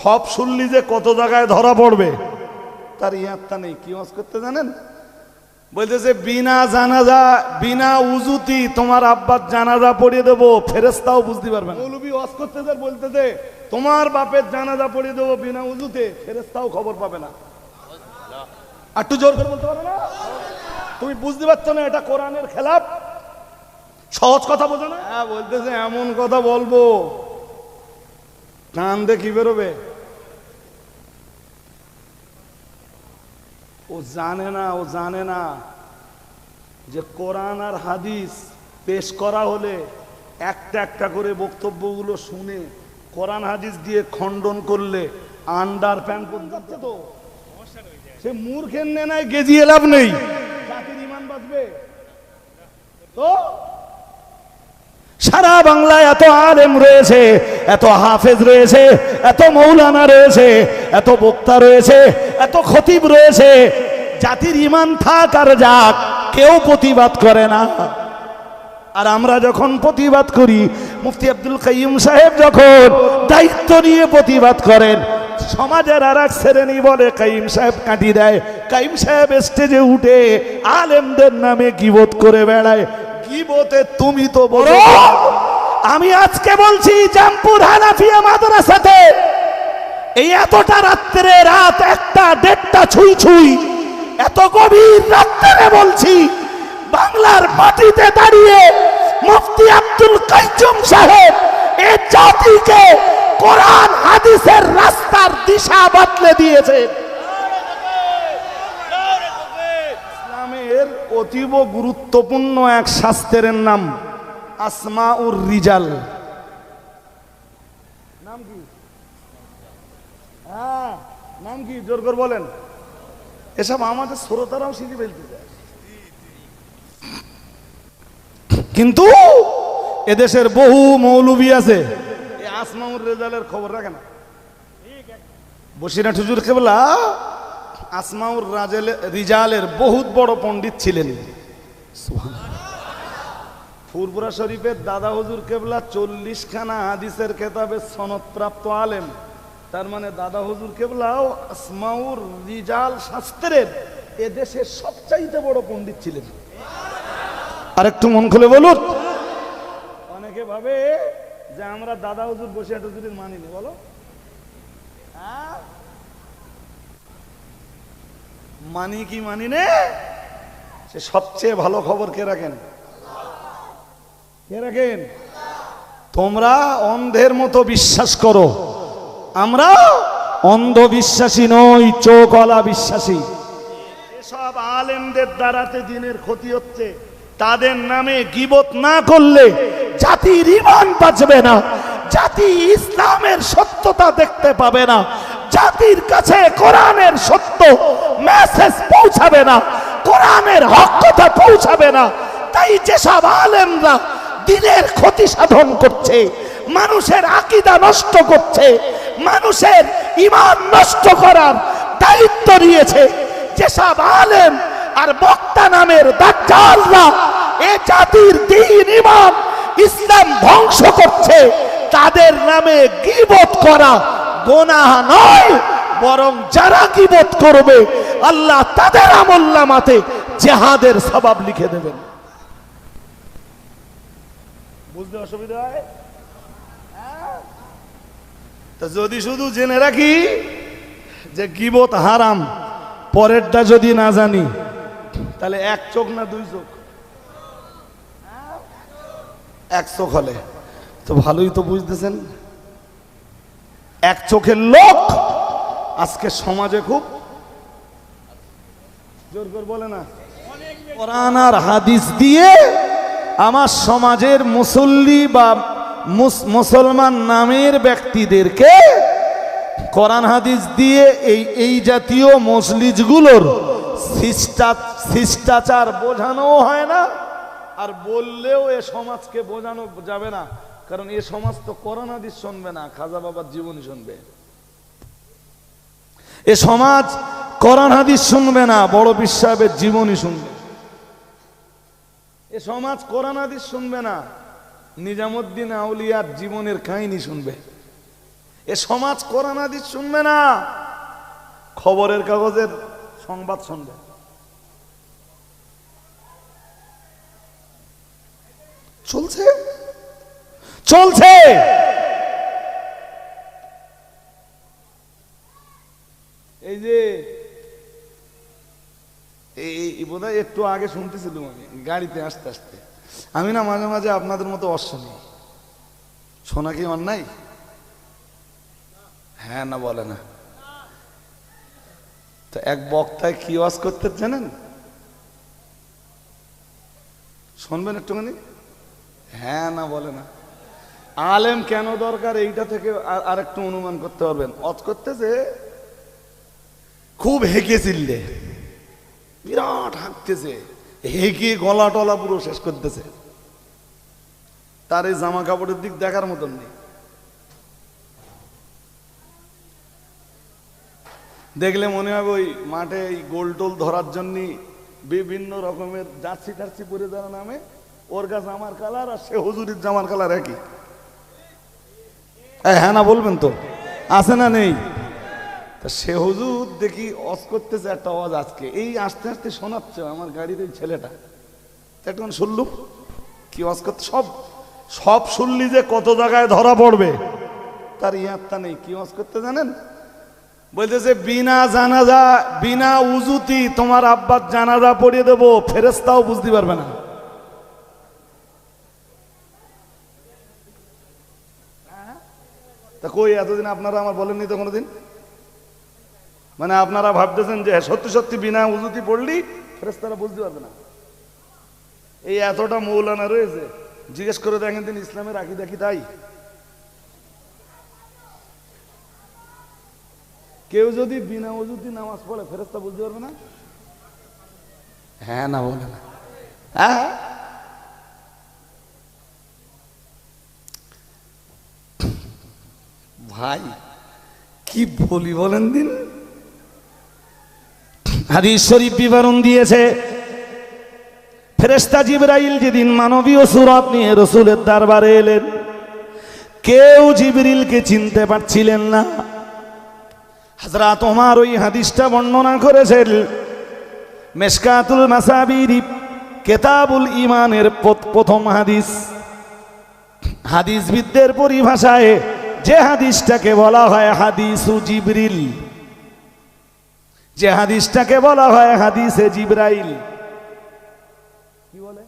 সব শুনলি যে কত জায়গায় ধরা পড়বে তার ইয়াত্তা নেই। কি ওয়াজ করতে জানেন? বলতেছে বিনা জানাজা বিনা উজুতি তোমার আব্বার জানাজা পড়িয়ে দেবো, ফেরেশতাও বুঝতে পারবে না। মৌলবি ওয়াজ করতে যে বলতেছে তোমার বাপের জানাজা পড়িয়ে দেবো বিনা উজুতে, ফেরেশতাও খবর পাবে না। একটু জোর করে বলতে পারো না? তুমি বুঝতে পারছো না এটা কোরআনের খেলাফ? সহজ কথা বোঝো না? হ্যাঁ, বলতেছে এমন কথা বলবো কান দিয়ে কি বেরোবে। ও জানে না যে কোরআন আর হাদিস পেশ করা হলে একটা একটা করে বক্তব্যগুলো শুনে কোরআন হাদিস দিয়ে খণ্ডন করলে আন্ডার প্যান্ট পর্যন্ত তো সে মূর্খের নেনায় গেজিয়ে লাভ নেই। জাতির ঈমান বাঁচবে তো? সারা বাংলায় এত আলেম রয়েছে, এত হাফেজ রয়েছে, এত মৌলানা রয়েছে, এত বক্তা রয়েছে, এত খতিব রয়েছে, জাতির ঈমান থাক আর যাক কেউ প্রতিবাদ করে না। আর আমরা যখন প্রতিবাদ করি, মুফতি আব্দুল কাইয়ুম সাহেব যখন দায়িত্ব নিয়ে প্রতিবাদ করেন, সমাজের আর এক শ্রেণী বলে কাইয়ুম সাহেব কাটি দেয়, কাইয়ুম সাহেব স্টেজে উঠে আলেমদের নামে গীবত করে বেড়ায়। গীবতে তুমি তো বড়। আমি আজকে বলছি জামপুর হানাফিয়া মাদ্রাসাতে এই এতটা রাত্রে, রাত 1টা 1:30 ছুঁই এত গভীর রাত্রে বলছি, বাংলার মাটিতে দাঁড়িয়ে মুফতি আব্দুল কাইয়ুম সাহেব এই জাতিকে কোরআন হাদিসের রাস্তার দিশা বদলে দিয়েছে। ইসলামের অতীব গুরুত্বপূর্ণ এক শাস্ত্রের নাম আসমাউর রিজাল। নাম কি? হ্যাঁ, নাম কি? জোর করে বলেন। এসব আমাদের শ্রোতারাও শিখে ফেলতে চায়, কিন্তু এদেশের বহু মৌলবী আছে এই আসমাউর রিজালের খবর রাখে না। বসিরহাট হুজুর কেবলা আসমাউর রিজালের বহুত বড় পণ্ডিত ছিলেন। ফুরপুরা শরীফের দাদা হুজুর কেবলা 40খানা হাদিসের কেতাবে সনদপ্রাপ্ত আলেম। তার মানে দাদা হুজুর কেবলাও আসমাউর রিজাল শাস্ত্রের এদেশের সবচাইতে বড় পণ্ডিত ছিলেন। আর একটু মন খুলে বলুন। অনেকে ভাবে যে আমরা দাদা হুজুর বসিরহাট হুজুরের মানিনি। বলো, মানি কি মানি নে? সে সবচেয়ে ভালো খবর কে রাখেন? কে রাখেন? তোমরা অন্ধের মতো বিশ্বাস করো, আমরা অন্ধবিশ্বাসী নই, চোখওয়ালা বিশ্বাসী। এসব আলেমদের দ্বারাতে দিনের ক্ষতি হচ্ছে। তাদের নামে গীবত না করলে জাতির ঈমান বাঁচবে না, জাতি ইসলামের সত্যতা দেখতে পাবে না, জাতির কাছে কোরআনের সত্য মেসেজ পৌঁছাবে না, কোরআনের হক কথা পৌঁছাবে না। তাই যেসব আলেমরা দিনের ক্ষতি সাধন করছে, মানুষের আকীদা নষ্ট করছে, মানুষের ঈমান নষ্ট করার দায়িত্ব নিয়েছে, যেসব আলেম আর বক্তা নামের দাজ্জালরা এ জাতির দ্বীন ঈমান ইসলাম ধ্বংস করছে, তাদের নামে গীবত করা গুনাহ নয়, বরং যারা গীবত করবে আল্লাহ তাদের আমলনামাতে জিহাদের সওয়াব লিখে দেবেন। বুঝতে অসুবিধা হয়? তা যদি শুধু জেনে রাখি যে গীবত হারাম, পরেরটা যদি না জানি, তাহলে এক চোখ না দুই চোখ? এক চোখ হলে তো ভালোই তো বুঝতেছেন। এক চোখের লোক আজকে সমাজে খুব জোর করে বলে না, কোরআন আর হাদিস দিয়ে আমার সমাজের মুসল্লি বা মুসলমান নামের ব্যক্তিদেরকে কোরআন হাদিস দিয়ে এই জাতীয় মজলিসগুলোর শিষ্টাচার বোঝানো হয় না। আর বললেও এ সমাজকে বোঝানো যাবে না, কারণ এ সমাজ তো কোরআন হাদিস শুনবে না, খাজা বাবার জীবনী শুনবে। এ সমাজ কোরআন হাদিস শুনবে না, বড় পীর সাহেবের জীবনী শুনবে। এ সমাজ কোরআন হাদিস শুনবে না, নিজামুদ্দিন আউলিয়ার জীবনের কাহিনী শুনবে। এ সমাজ কোরআন হাদিস শুনবে না, খবরের কাগজের সংবাদ শুনবে। চলছে চলছে। এই যে এই বোধহয় একটু আগে শুনতেছিলাম আমি গাড়িতে আসতে আসতে, আমি না মাঝে মাঝে আপনাদের মতো অশ্বনি, শোনা কি অন্যায়? হ্যাঁ না বলে না। তো এক বক্তায় কি ওয়াজ করতে জানেন? শুনবেন একটুখানি? হ্যাঁ না বলে না। আলেম কেন দরকার এইটা থেকে আর একটু অনুমান করতে পারবেন। ওয়াজ করতেছে, খুব হেঁকেছিলে, বিরাট হাঁকতেছে, হেঁকে গলা টলা পুরো শেষ করতেছে, তার এই জামা কাপড়ের দিক দেখার মতন নেই। দেখলে মনে হবে ওই মাঠে এই গোল টোল ধরার জন্য বিভিন্ন রকমের জার্সি টার্সি পরে যারা নামে, ওর গা জামার কালার আর সে হুজুরির জামার কালার একই। হ্যাঁ না বলবেন তো, আছে না নেই? সে হুজুর দেখি অজ করতেছে একটা আওয়াজ আজকে, এই আস্তে আস্তে শোনাচ্ছে আমার গাড়ির এই ছেলেটা, একটু শুনলুম কি অজ করতে। সব সব শুনলি যে কত জায়গায় ধরা পড়বে তার ইয়াত্তা নেই। কি অজ করতে জানেন? বলতেছে বিনা জানাজা বিনা উজুতি তোমার আব্বার জানাজা পড়িয়ে দেবো, ফেরেশতাও বুঝতে পারবে না। তা কই এতদিন আপনারা আমার বলেননি তো কোনোদিন? মানে আপনারা ভাবতেছেন যে সত্যি সত্যি বিনা উজুতি পড়লি ফেরেশতারা বুঝতে পারবে না। এই এতটা মৌলানা রয়েছে, জিজ্ঞেস করে দেখেন দিন ইসলামের আকীদা কি তাই? কেউ যদি বিনা উজুতি নামাজ পড়ে ফেরেশতা বুঝতে পারবে না? হ্যাঁ না বলে না। হ্যাঁ ভাই কি বলি বলেন দিন। হাদিস শরীফ বিবরণ দিয়েছে, ফেরেশতা জিবরাইল যেদিন মানবীয় সূরত নিয়ে রাসূলের দরবারে এলেন, কেউ জিবরিলকে চিনতে পারছিলেন না। হযরত ওমর ওই হাদিসটা বর্ণনা করেছেন মিশকাতুল মাসাবির কিতাবুল ঈমানের প্রথম হাদিস। হাদিসবিদদের পরিভাষায় যে হাদিসটাকে বলা হয় হাদিসু জিবরিল, যে হাদিসটাকে বলা হয় হাদিসে জিবরাইল, কি বলে?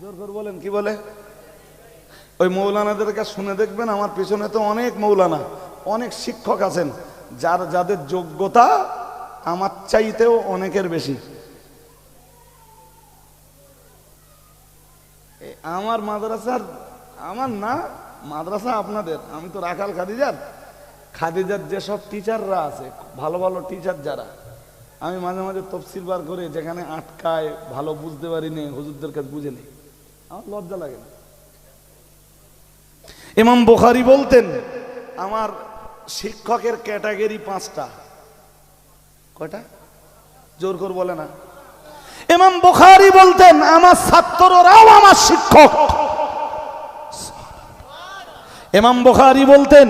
জোর করে বলেন কি বলে? ওই মৌলানাদের কাছে শুনে দেখবেন, আমার পিছনে তো অনেক মৌলানা, অনেক শিক্ষক আছেন যাদের যোগ্যতা আমার চাইতেও অনেকের বেশি। আমার মাদ্রাসার, আমার না মাদ্রাসা আপনাদের, আমি তো রাখাল খাদিজার যেসব টিচাররা আছে, ভালো ভালো টিচার যারা, আমি মাঝে মাঝে তফসির বার করে যেখানে আটকায় ভালো বুঝতে পারি নি, হুজুরদের কাছে বুঝে নেই, আমার লজ্জা লাগে না। ইমাম বুখারী বলতেন আমার শিক্ষকের ক্যাটাগরি 5টা। কয়টা? জোর করে বলে না। ইমাম বুখারী বলতেন আমার ছাত্ররাও আমার শিক্ষক। ইমাম বুখারী বলতেন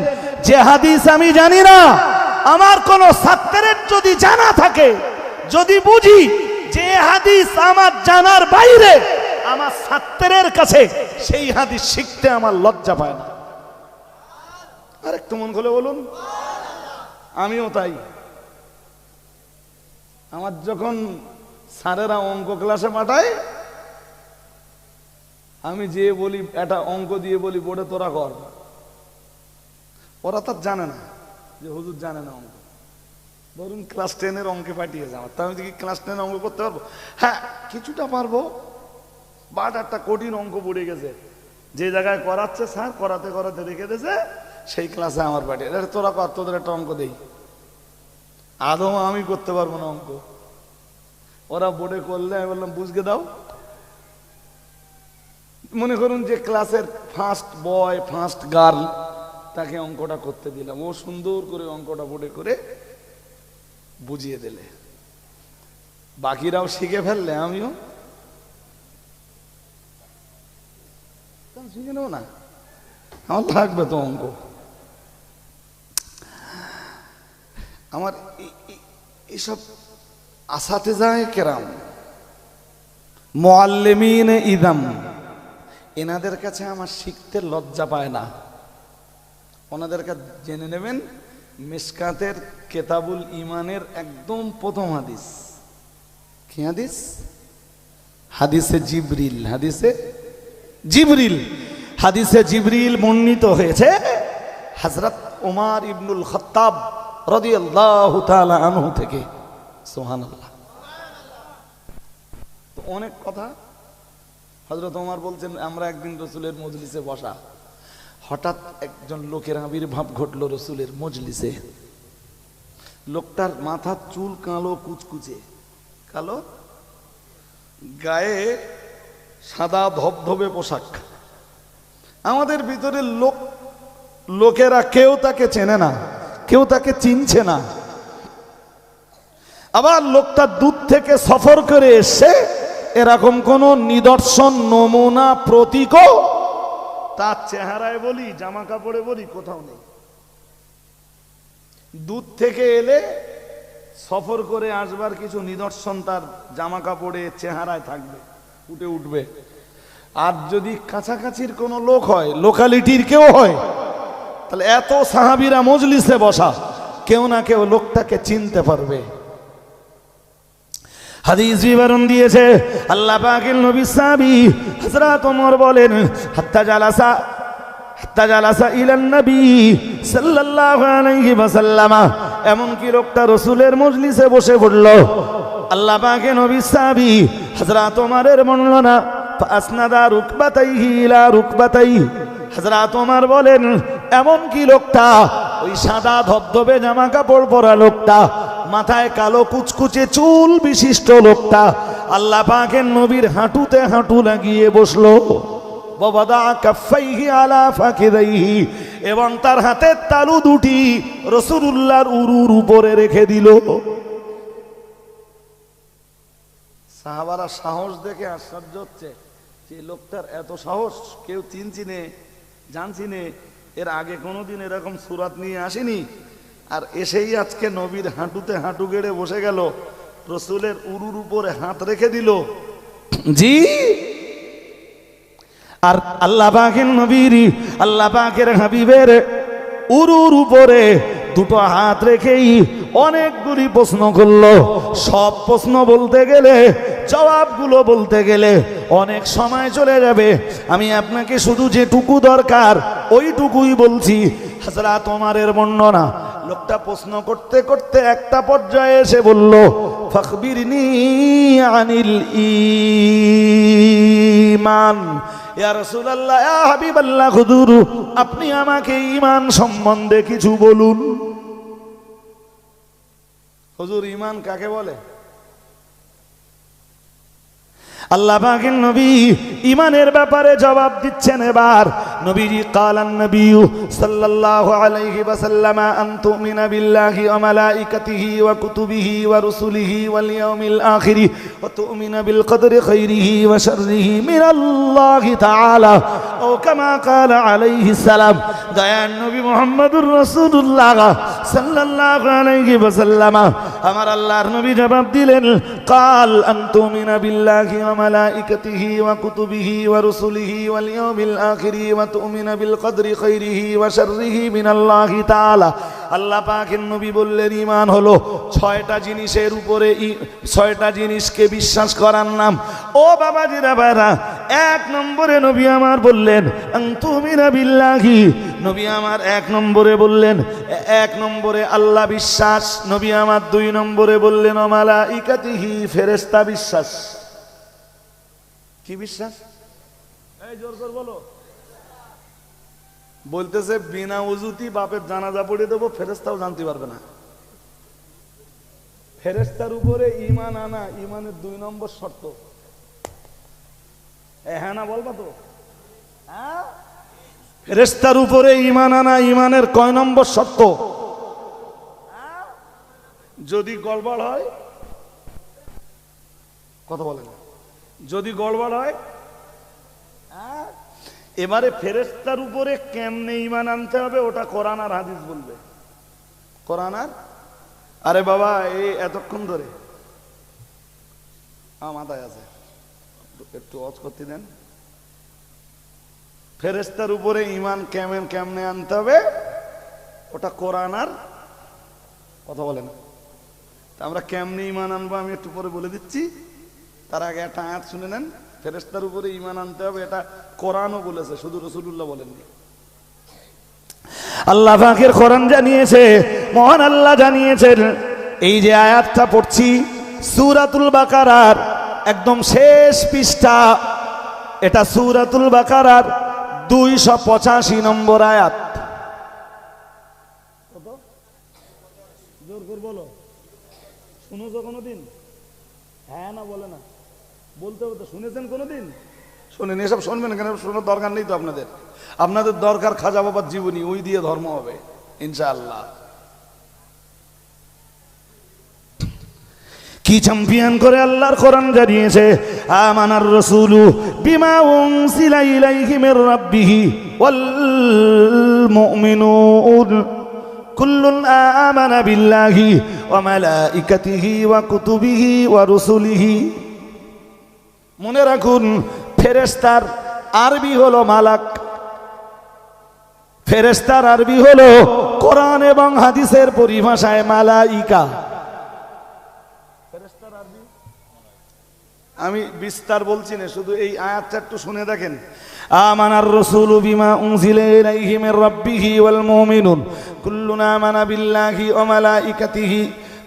যে হাদিস আমি জানি না, আমার কোন ছাত্রের যদি জানা থাকে, যদি বুঝি যে হাদিস আমার জানার বাইরে, আমার ছাত্রের কাছে সেই হাদিস শিখতে আমার লজ্জা পায় না। আর একটু মন খুলে বলুন। আমিও তাই। আমার যখন স্যারেরা অঙ্ক ক্লাসে পাঠায়, আমি যে বলি একটা অঙ্ক দিয়ে বলি বোর্ডে তোরা কর, ওরা তার জানে না যে হুজুর জানে না অঙ্ক। ধরুন ক্লাস 10-এর অঙ্কে পাঠিয়েছে আমার, তা আমি কি ক্লাস 10 অঙ্ক করতে পারবো? হ্যাঁ কিছুটা পারবো, বাট একটা কঠিন অঙ্ক পড়ে গেছে, যে জায়গায় করাচ্ছে স্যার করাতে করাতে রেখে দিয়েছে, সেই ক্লাসে আমার পাঠিয়ে তোরা কর, তোদের একটা অঙ্ক দেই। আদৌ আমি করতে পারবো না অঙ্ক, ওরা বোর্ডে করলে আমি বললাম বুঝকে দাও। মনে করুন যে ক্লাসের ফার্স্ট বয় ফার্স্ট গার্ল, তাকে অঙ্কটা করতে দিলাম, ও সুন্দর করে অঙ্কটা বোর্ডে করে বুঝিয়ে দিলে, বাকিরাও শিখে ফেললে আমিও শিখে নেব না, আমার থাকবে তো অঙ্ক। আমার এইসব আসাতেজায়ে কেরাম, মুআল্লিমিনে ইদাম, এনাদের কাছে আমার শিখতে লজ্জা পায় না। ওনাদের কাছে জেনে নেবেন মিশকাতের কেতাবুল ইমানের একদম প্রথম হাদিস। কি হাদিস? হাদিসে জিবরিল। হাদিসে জিবরিল, হাদিসে জিবরিল বর্ণিত হয়েছে হযরত ওমর ইবনুল খাত্তাব রাদিয়াল্লাহু তাআলা আনহু থেকে। সুবহানাল্লাহ। তো অনেক কথা হযরত ওমর বলছেন, আমরা একদিন রাসূলের মজলিসে বসা, হঠাৎ একজন লোকের আবির্ভাব ঘটলো রাসূলের মজলিসে। লোকটার মাথার চুল কালো কুচকুচে, কালো, গায়ে সাদা ধবধবে পোশাক। আমাদের ভিতরে লোকেরা কেউ তাকে চেনে না, কেউ তাকে চিনছে না। আবার লোকটা দূর থেকে সফর করে এসে এরকম কোন নিদর্শন, নমুনা, প্রতীকও তার চেহারায় বলি, জামা কাপড়ে বলি কোথাও নেই। দূর থেকে এলে সফর করে আসবার কিছু নিদর্শন তার জামা কাপড়ে, চেহারায় থাকবে, ফুটে উঠবে। আর যদি কাছাকাছির কোনো লোক হয়, লোকালিটির কেউ হয়, তাহলে এত সাহাবীরা মজলিসে বসা, কেউ না কেউ লোকটাকে চিনতে পারবে। হাদিস বিবরণ দিয়েছে আল্লাহ পাকের নবী সাহাবী হযরত ওমর বলেন, হাত্তা জালাসা ইলান নবী সাল্লাল্লাহু আলাইহি ওয়াসাল্লাম, এমন কি লোকটা রাসূলের মজলিসে বসে পড়ল। আল্লাহ পাকের নবী সাহাবী হযরত ওমরের বর্ণনা, ফাসনাদা রুকবাতাইহি ইলা রুকবাতাইহি, হযরত ওমর বলেন এমন কি লোকটা, ওই সাদা ধবধবে জামা কাপড় পরা লোকটা, মাথায় কালো কুচকুচে চুল বিশিষ্ট লোকটা আল্লাহ পাকের নবীর হাঁটুতে হাঁটু লাগিয়ে বসলো। ওয়াদা কাফাইহি আলা ফাকিদাইহি, এবং তার হাতের তালু দুটি রাসূলুল্লাহর উরুর উপরে রেখে দিল। সাহাবারা সাহস দেখে আশ্চর্য হচ্ছে যে লোকটার এত সাহস, কেউ চিনছি নে, জানছি নে, এর আগে কোনোদিন এরকম সুরাত নিয়ে আসেনি। আর এসেই আজকে নবীর হাঁটুতে হাঁটু গেড়ে বসে গেল, রাসূলের উরুর উপরে হাত রেখে দিল। জি, আর আল্লাহ পাকের নবীর, আল্লাহ পাকের হাবিবের উরুর উপরে দুটো হাত রেখেই অনেকগুলি প্রশ্ন করলো। সব প্রশ্ন বলতে গেলে, জবাবগুলো বলতে গেলে অনেক সময় চলে যাবে। আমি আপনাকে শুধু যেটুকু দরকার ওইটুকুই বলছি। হযরত ওমরের বর্ণনা, লোকটা প্রশ্ন করতে করতে একটা পর্যায়ে এসে বলল, ফাখবিরনি আনিল ঈমান, ইয়া রাসূলুল্লাহ, ইয়া হাবিবাল্লাহ, হুজুর আপনি আমাকে ঈমান সম্বন্ধে কিছু বলুন। হুজুর ঈমান কাকে বলে? আল্লাহ পাকের নবী ঈমানের ব্যাপারে জবাব দিচ্ছেন। এবার নবীজি কালান নবী সাল্লাল্লাহু আলাইহি ওয়াসাল্লাম, আন তুমিনা বিল্লাহি ওয়া মালাইকাতিহি ওয়া কুতুবিহি ওয়া রুসুলিহি ওয়াল ইয়াউমিল আখির ওয়া তুমিনা বিল কদরি খাইরিহি ওয়া শাররিহি মিনাল্লাহি তাআলা, ও কামা ক্বালা আলাইহিস সালাম। দয়ার নবী মুহাম্মদুর রাসূলুল্লাহ সাল্লাল্লাহু আলাইহি ওয়াসাল্লাম, আমার আল্লাহর নবী জবাব দিলেন, কাল আন তুমিনা বিল্লাহি ওয়া মালাইকাতিহি ওয়া কুতুবিহি ওয়া রুসুলিহি ওয়াল ইয়াউমিল আখির ওয়া তুমিনা বিল কদরি খাইরিহি ওয়া শাররিহি মিনাল্লাহি তাআলা। আল্লাহ পাকের নবী বললেন, ঈমান হলো 6টা জিনিসের উপরে, 6টা জিনিসকে বিশ্বাস করার নাম। ও বাবাজিরা ভাইরা, 1 নম্বরে নবী আমার বললেন তুমিনা বিল্লাহি, নবী আমার 1 নম্বরে বললেন, 1 নম্বরে আল্লাহ বিশ্বাস। নবী আমার 2 নম্বরে বললেন ওয়া মালাইকাতিহি, ফেরেশতা বিশ্বাস। কি বিশ্বাস? এই জোর করে বলো। বলতেছে বিনা উজুতি বাপের জানাজা পড়ে দেবো, ফেরেশতাও জানতে পারবে না। ফেরেশতার উপরে ঈমান আনা ঈমানের 2 নম্বর শর্ত। হ্যাঁ না বলবা তো? ফেরেশতার উপরে ঈমান আনা ঈমানের কয় নম্বর শর্ত? যদি গড়বড় হয়, কথা বলে না, যদি গড়বড় হয়। এবারে ফেরেশতার উপরে কেমনে ঈমান আনতে হবে ওটা কোরআন আর হাদিস বলবে। কোরআন আর আরে বাবা এই এতক্ষণ ধরে মাথায় আছে, একটু ওয়াজ করতে দেন। ফেরেশতার উপরে ঈমান কেমনে আনতে হবে, ওটা কোরআন আর কথা বলে না। আমরা কেমনে ঈমান আনবো আমি একটু পরে বলে দিচ্ছি, তার আগে একটা আয়াত শুনে নেন। ফেরেশতার উপরে ঈমান আনতে হবে, এটা কোরআনও বলেছে, শুধু রাসূলুল্লাহ বলেননি। আল্লাহ পাকের কোরআন জানিয়েছে, মহান আল্লাহ জানিয়েছেন। এই যে আয়াতটা পড়ছি সূরাতুল বাকারার একদম শেষ পৃষ্ঠা, এটা সূরাতুল বাকারার 285 নম্বর আয়াত। কত জোর করে বলো, শুনেছো কোনোদিন? হ্যাঁ না বলে না, বলতে বলতে শুনেছেন কোনোদিন? শুনেন, এসব শুনবেন কেন? শোনার দরকার নেই তো আপনাদের। আপনাদের দরকার খাজা বাবার জীবনী, ওই দিয়ে ধর্ম হবে ইনশাআল্লাহ। কি চ্যাম্পিয়ন করে আল্লাহর কোরআন জানিয়েছে, আমানার রাসূলু বিমা উনজিলা ইলাইহি মির রাব্বিহি ওয়াল মুমিনুন কুল্লুন আমানা বিল্লাহি ওয়া মালাইকাতিহি ওয়া কুতুবিহি ওয়া রুসুলিহি। মনে রাখুন, ফেরেশতার আরবি হলো মালাক, ফেরেশতার আরবি হলো কোরআন এবং হাদিসের পরিভাষায় মালাইকা। ফেরেশতার আরবি আমি বিস্তার বলছি না, শুধু এই আয়াতটা একটু শুনে দেখেন। আমানার রাসূলু বিমা উনজিলা ইলাইহি মির রাব্বিহি ওয়াল মুমিনুন কুল্লুন আমানা বিল্লাহি ওয়া মালাইকাতিহি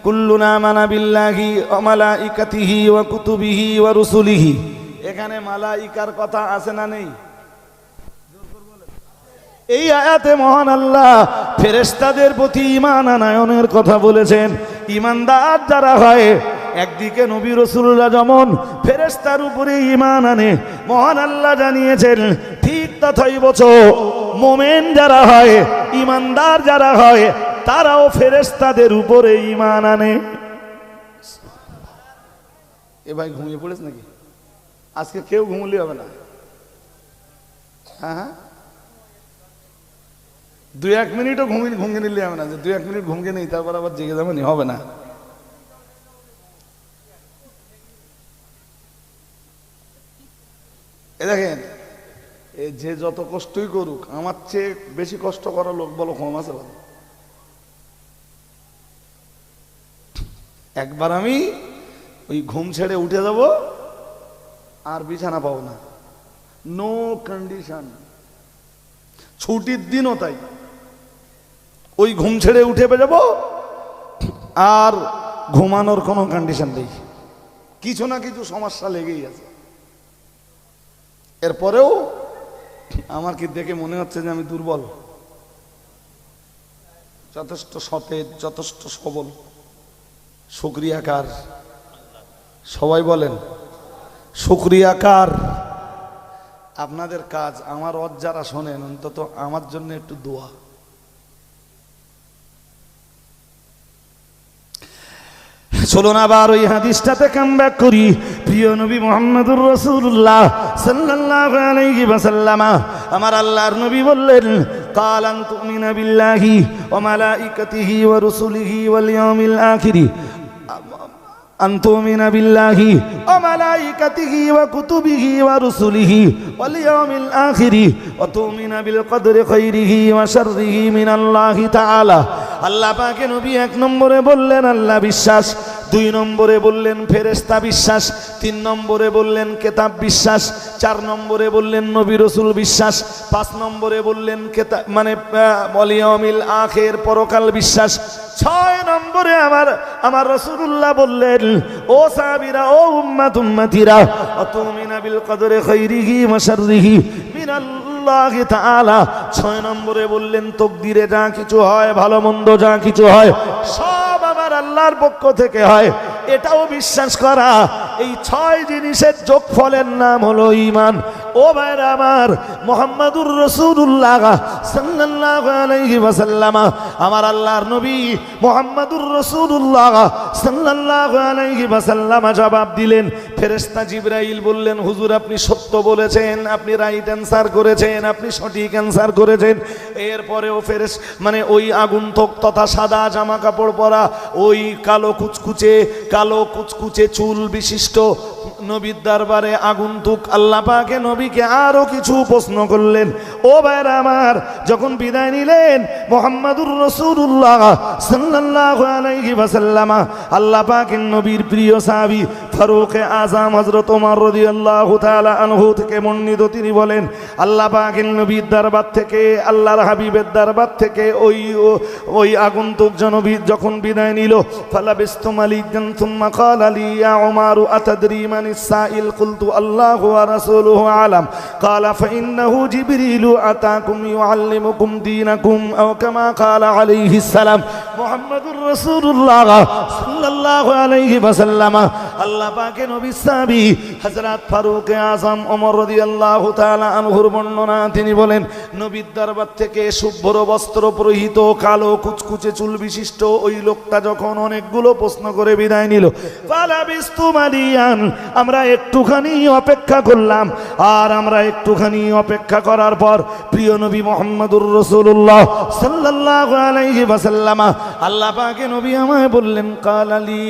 কুল্লুন আমানা বিল্লাহি ওয়া মালাইকাতিহি ওয়া কুতুবিহি ওয়া রুসুলিহি। এখানে মালাইকার কথা আছে না নেই? এই আয়াতে মহান আল্লাহ ফেরেশতাদের প্রতি ঈমান আনয়নের কথা বলেছেন। ঈমানদার যারা হয়, একদিকে নবী রাসূলুল্লাহ যেমন ফেরেশতার উপরে ঈমান আনে, মহান আল্লাহ জানিয়েছেন ঠিক তথাইবচ মুমিন যারা হয়, ঈমানদার যারা হয়, তারাও ফেরেশতাদের উপরে ঈমান আনে। এ ভাই ঘুমিয়ে পড়েছ নাকি? আজকে কেউ ঘুমলে হবে না। হ্যাঁ হ্যাঁ, 2-1 মিনিটও ঘুমিয়ে নিলে হবে না, যে 2-1 মিনিট ঘুমিয়ে নেই তারপর আবার জেগে যাবেন, হবে না। এ দেখেন, যে যত কষ্টই করুক, আমার চেয়ে বেশি কষ্ট করা লোক বলো কম আছে? একবার আমি ওই ঘুম ছেড়ে উঠে যাব, আর বিছানা পাবো না, নো কন্ডিশন। ছুটির দিনও তাই, ওই ঘুম ছেড়ে উঠে যাব, আর ঘুমানোর কোনো কন্ডিশন নেই, কিছু না কিছু সমস্যা লেগেই আছে। এরপরেও আমার কি দেখে মনে হচ্ছে যে আমি দুর্বল? যথেষ্ট সতেজ, যথেষ্ট সবল। শুকরিয়া কার? সবাই বলেন শুকরিয়া কার? আপনাদের কাজ, আমার ওয়াজ যারা শোনেন, অন্তত আমার জন্য একটু দোয়া। চলুন আবার ওই হাদিসটাতে কামব্যাক করি। প্রিয় নবী মুহাম্মদুর রাসূলুল্লাহ সাল্লাল্লাহু আলাইহি ওয়াসাল্লাম, আমার আল্লাহর নবী বললেন, কালান তুমিনা বিল্লাহি ওয়া মালাইকাতিহি ওয়া রুসুলিহি ওয়াল ইয়াউমিল আখির, আনতুমিনা বিল্লাহি ওয়া মালাইকাতিহি ওয়া কুতুবিহি ওয়া রুসুলিহি ওয়াল ইয়াউমিল আখির ওয়া তুমিনা বিল কদরি খাইরিহি ওয়া শাররিহি মিনাল্লাহি তাআলা। আল্লাহ পাকে নবী 1 নম্বরে বললেন আল্লাহ বিশ্বাস, 2 নম্বরে বললেন ফেরেশতা বিশ্বাস, 3 নম্বরে বললেন কিতাব বিশ্বাস, 4 নম্বরে বললেন নবী রাসূল বিশ্বাস, 5 নম্বরে বললেন কিতাব মানে ওয়াল ইয়াউমিল আখির, পরকাল বিশ্বাস, 6 নম্বরে আমার রাসূলুল্লাহ বললেন, ও সাহাবীরা, ও উম্মতিরা, আতুমিনা বিল কদরি খাইরিহি ওয়া শাররিহি মিনাল্লাহি তাআলা। 6 নম্বরে বললেন তাকদীরে যা কিছু হয়, ভালো মন্দ যা কিছু হয়, সব আমার আল্লাহর পক্ষ থেকে হয়, এটাও বিশ্বাস করা। এই 6 জিনিসের যোগফলের নাম হলো ঈমান। ও ভাইরা আমার, মুহাম্মাদুর রাসূলুল্লাহ সাল্লাল্লাহু আলাইহি ওয়াসাল্লাম, আমার আল্লাহর নবী মুহাম্মাদুর রাসূলুল্লাহ সাল্লাল্লাহু আলাইহি ওয়াসাল্লাম জবাব দিলেন। ফেরেশতা জিবরাইল বললেন, হুজুর আপনি সত্য বলেছেন, আপনি রাইট অ্যান্সার করেছেন, আপনি সঠিক অ্যান্সার করেছেন। এরপরেও মানে ওই আগন্তুক তথা সাদা জামা কাপড় পরা, ওই কালো কুচকুচে চুল বিশিষ্ট নবীর দরবারে আগন্তুক আল্লাহ পাকে নবীকে আরো কিছু প্রশ্ন করলেন। ও ভাইরা আমার, যখন বিদায় নিলেন মুহাম্মাদুর রাসূলুল্লাহ সাল্লাল্লাহু আলাইহি ওয়াসাল্লাম, আল্লাহ পাকের নবীর প্রিয় সাহাবী ফারুক আযম হযরত ওমর রাদিয়াল্লাহু তাআলা আনহু থেকে বর্ণিত, তিনি বলেন আল্লাহ পাকের নবীর দরবার থেকে, আল্লাহর হাবিবের দরবার থেকে ওই আগন্তুক নবী যখন বিদায় নিল, ফালাবিস্তু মালিকান সুম্মা ক্বালা লি ইয়া উমার আতাদরি মান السائل قلت الله ورسوله أعلم قال فإنه جبريل أتاكم يعلمكم دينكم أو كما قال عليه السلام محمد رسول الله صلى الله عليه وسلم আল্লাহ পাকে নবী সাহাবী হযরত ফারুক আযম ওমর রাদিয়াল্লাহু তাআলা আনহুর বর্ণনা, তিনি বলেন নবীর দরবার থেকে শুভ্র বস্ত্র পরিহিত কালো কুচকুচে চুল বিশিষ্ট ওই লোকটা যখন অনেকগুলো প্রশ্ন করে বিদায় নিল, ফালাবিস্তু মালিয়ান, আমরা একটুখানি অপেক্ষা করলাম। আর আমরা একটুখানি অপেক্ষা করার পর প্রিয় নবী মুহাম্মদুর রাসূলুল্লাহ সাল্লাল্লাহু আলাইহি ওয়াসাল্লাম আল্লাহ পাকে নবী আমায় বললেন, ক্বালা লি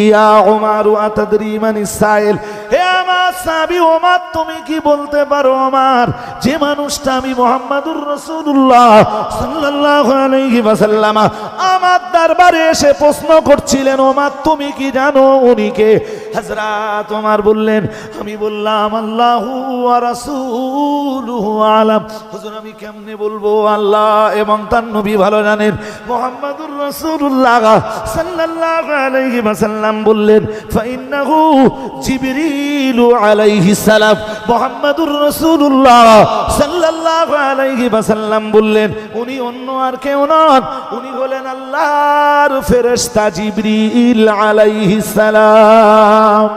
ইয়া উমার আতাদরি মানিস সাইল, হে আমার সাহাবী ওমর তুমি কি বলতে পারো ওমর, যে মানুষটা আমি মুহাম্মদুর রাসূলুল্লাহ সাল্লাল্লাহু আলাইহি ওয়াসাল্লাম আমার দরবারে এসে প্রশ্ন করছিলেন, ওমর তুমি কি জানো উনি কে? হযরত ওমর বললেন, আমি বললাম আল্লাহু ওয়া রাসূলুহু আলাম, হুজুর আমি কেমনে বলবো, আল্লাহ এবং তার নবী ভালো জানেন। মুহাম্মদুর রাসূলুল্লাহ সাল্লাল্লাহু আলাইহি ওয়াসাল্লাম বললেন, ফাইন্নাহু জিবরিল আলাইহিস সালাম, মুহাম্মদুর রাসূলুল্লাহ সাল্লাল্লাহু আলাইহি ওয়াসাল্লাম বললেন, উনি অন্য আর কেউ নন, উনি হলেন আল্লাহর ফেরেশতা জিবরিল আলাইহিস সালাম।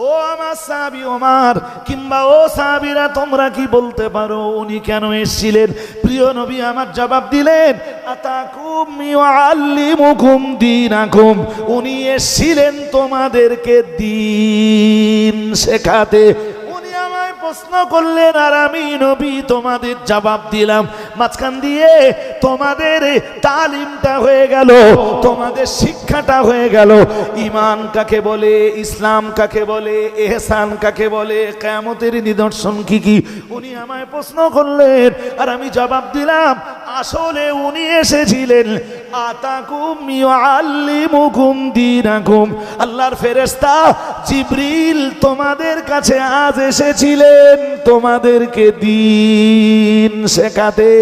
ও আমার সাহাবী ওমর কিংবা ও সাহাবীরা, তোমরা কি বলতে পারো উনি কেন এসেছিলেন? প্রিয় নবী আমার জবাব দিলেন, আতাকুম ইউআল্লিমুকুম দীনাকুম, উনি এসেছিলেন তোমাদেরকে দ্বীন শেখাতে। উনি আমায় প্রশ্ন করলেন আর আমি নবী তোমাদের জবাব দিলাম, মাঝখান দিয়ে তোমাদের তালিমটা হয়ে গেল, তোমাদের শিক্ষাটা হয়ে গেল। ঈমান কাকে বলে, ইসলাম কাকে বলে, ইহসান কাকে বলে, কিয়ামতের নিদর্শন কি কি, উনি আমায় প্রশ্ন করলেন আর আমি জবাব দিলাম। আসলে উনি এসেছিলেন আতাকুম ইউআল্লিমুকুম দীনাকুম, আল্লাহর ফেরেশতা জিবরিল তোমাদের কাছে আজ এসেছিলেন তোমাদেরকে দ্বীন শেখাতে।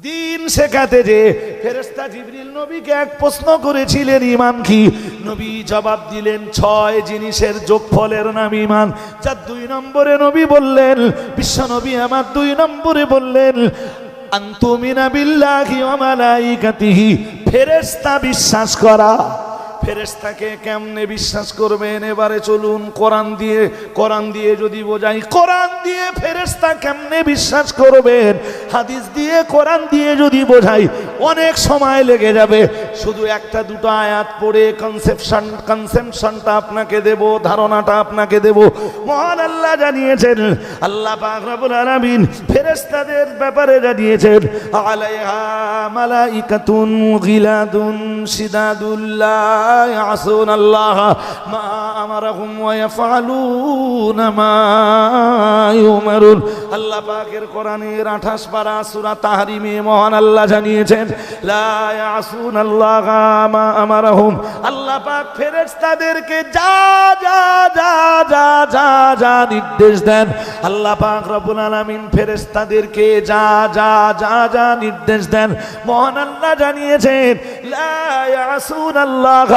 দ্বীন শেখাতে যে ফেরেশতা জিবরিল নবীকে এক প্রশ্ন করেছিলেন, ঈমান কি? নবী জবাব দিলেন 6 জিনিসের যোগফলের নাম ঈমান। যার 2 নম্বরে নবী বললেন, বিশ্ব নবী আমার 2 নম্বরে বললেন, আনতুমিনা বিল্লাহি ওয়া মালাইকাতিহি, ফেরেশতা বিশ্বাস করা। ফেরেশতাকে কেমনে বিশ্বাস করবেন? এবারে চলুন কোরআন দিয়ে যদি বোঝাই, কোরআন দিয়ে ফেরেশতা কেমনে বিশ্বাস করবেন, হাদিস দিয়ে কোরআন দিয়ে যদি বোঝাই অনেক সময় লেগে যাবে। শুধু 1-2 আয়াত পড়ে কনসেপশনটা আপনাকে দেব, ধারণাটা আপনাকে দেব। মহান আল্লাহ জানিয়েছেন, আল্লাহ পাক রব্বুল আলামিন ফেরেশতাদের ব্যাপারে জানিয়েছেন, আলাইহা মালাইকাতুন গিলাদুন শিদাদুল্লাহ يعصون الله ما أمرهم ويفعلون ما يؤمرون। আল্লাহ পাকের কোরআনের 28 পারা সূরা তাহরিমে মহান আল্লাহ জানিয়েছেন, লা ইয়াসুনাল্লাহ মা আমারহুম, আল্লাহ পাক ফেরেশতাদেরকে যা যা যা যা যা যা নির্দেশ দেন, আল্লাহ পাক রব্বুল আলামিন ফেরেশতাদেরকে যা যা যা যা নির্দেশ দেন, মহান আল্লাহ জানিয়েছেন, লা ইয়াসুনাল্লাহ,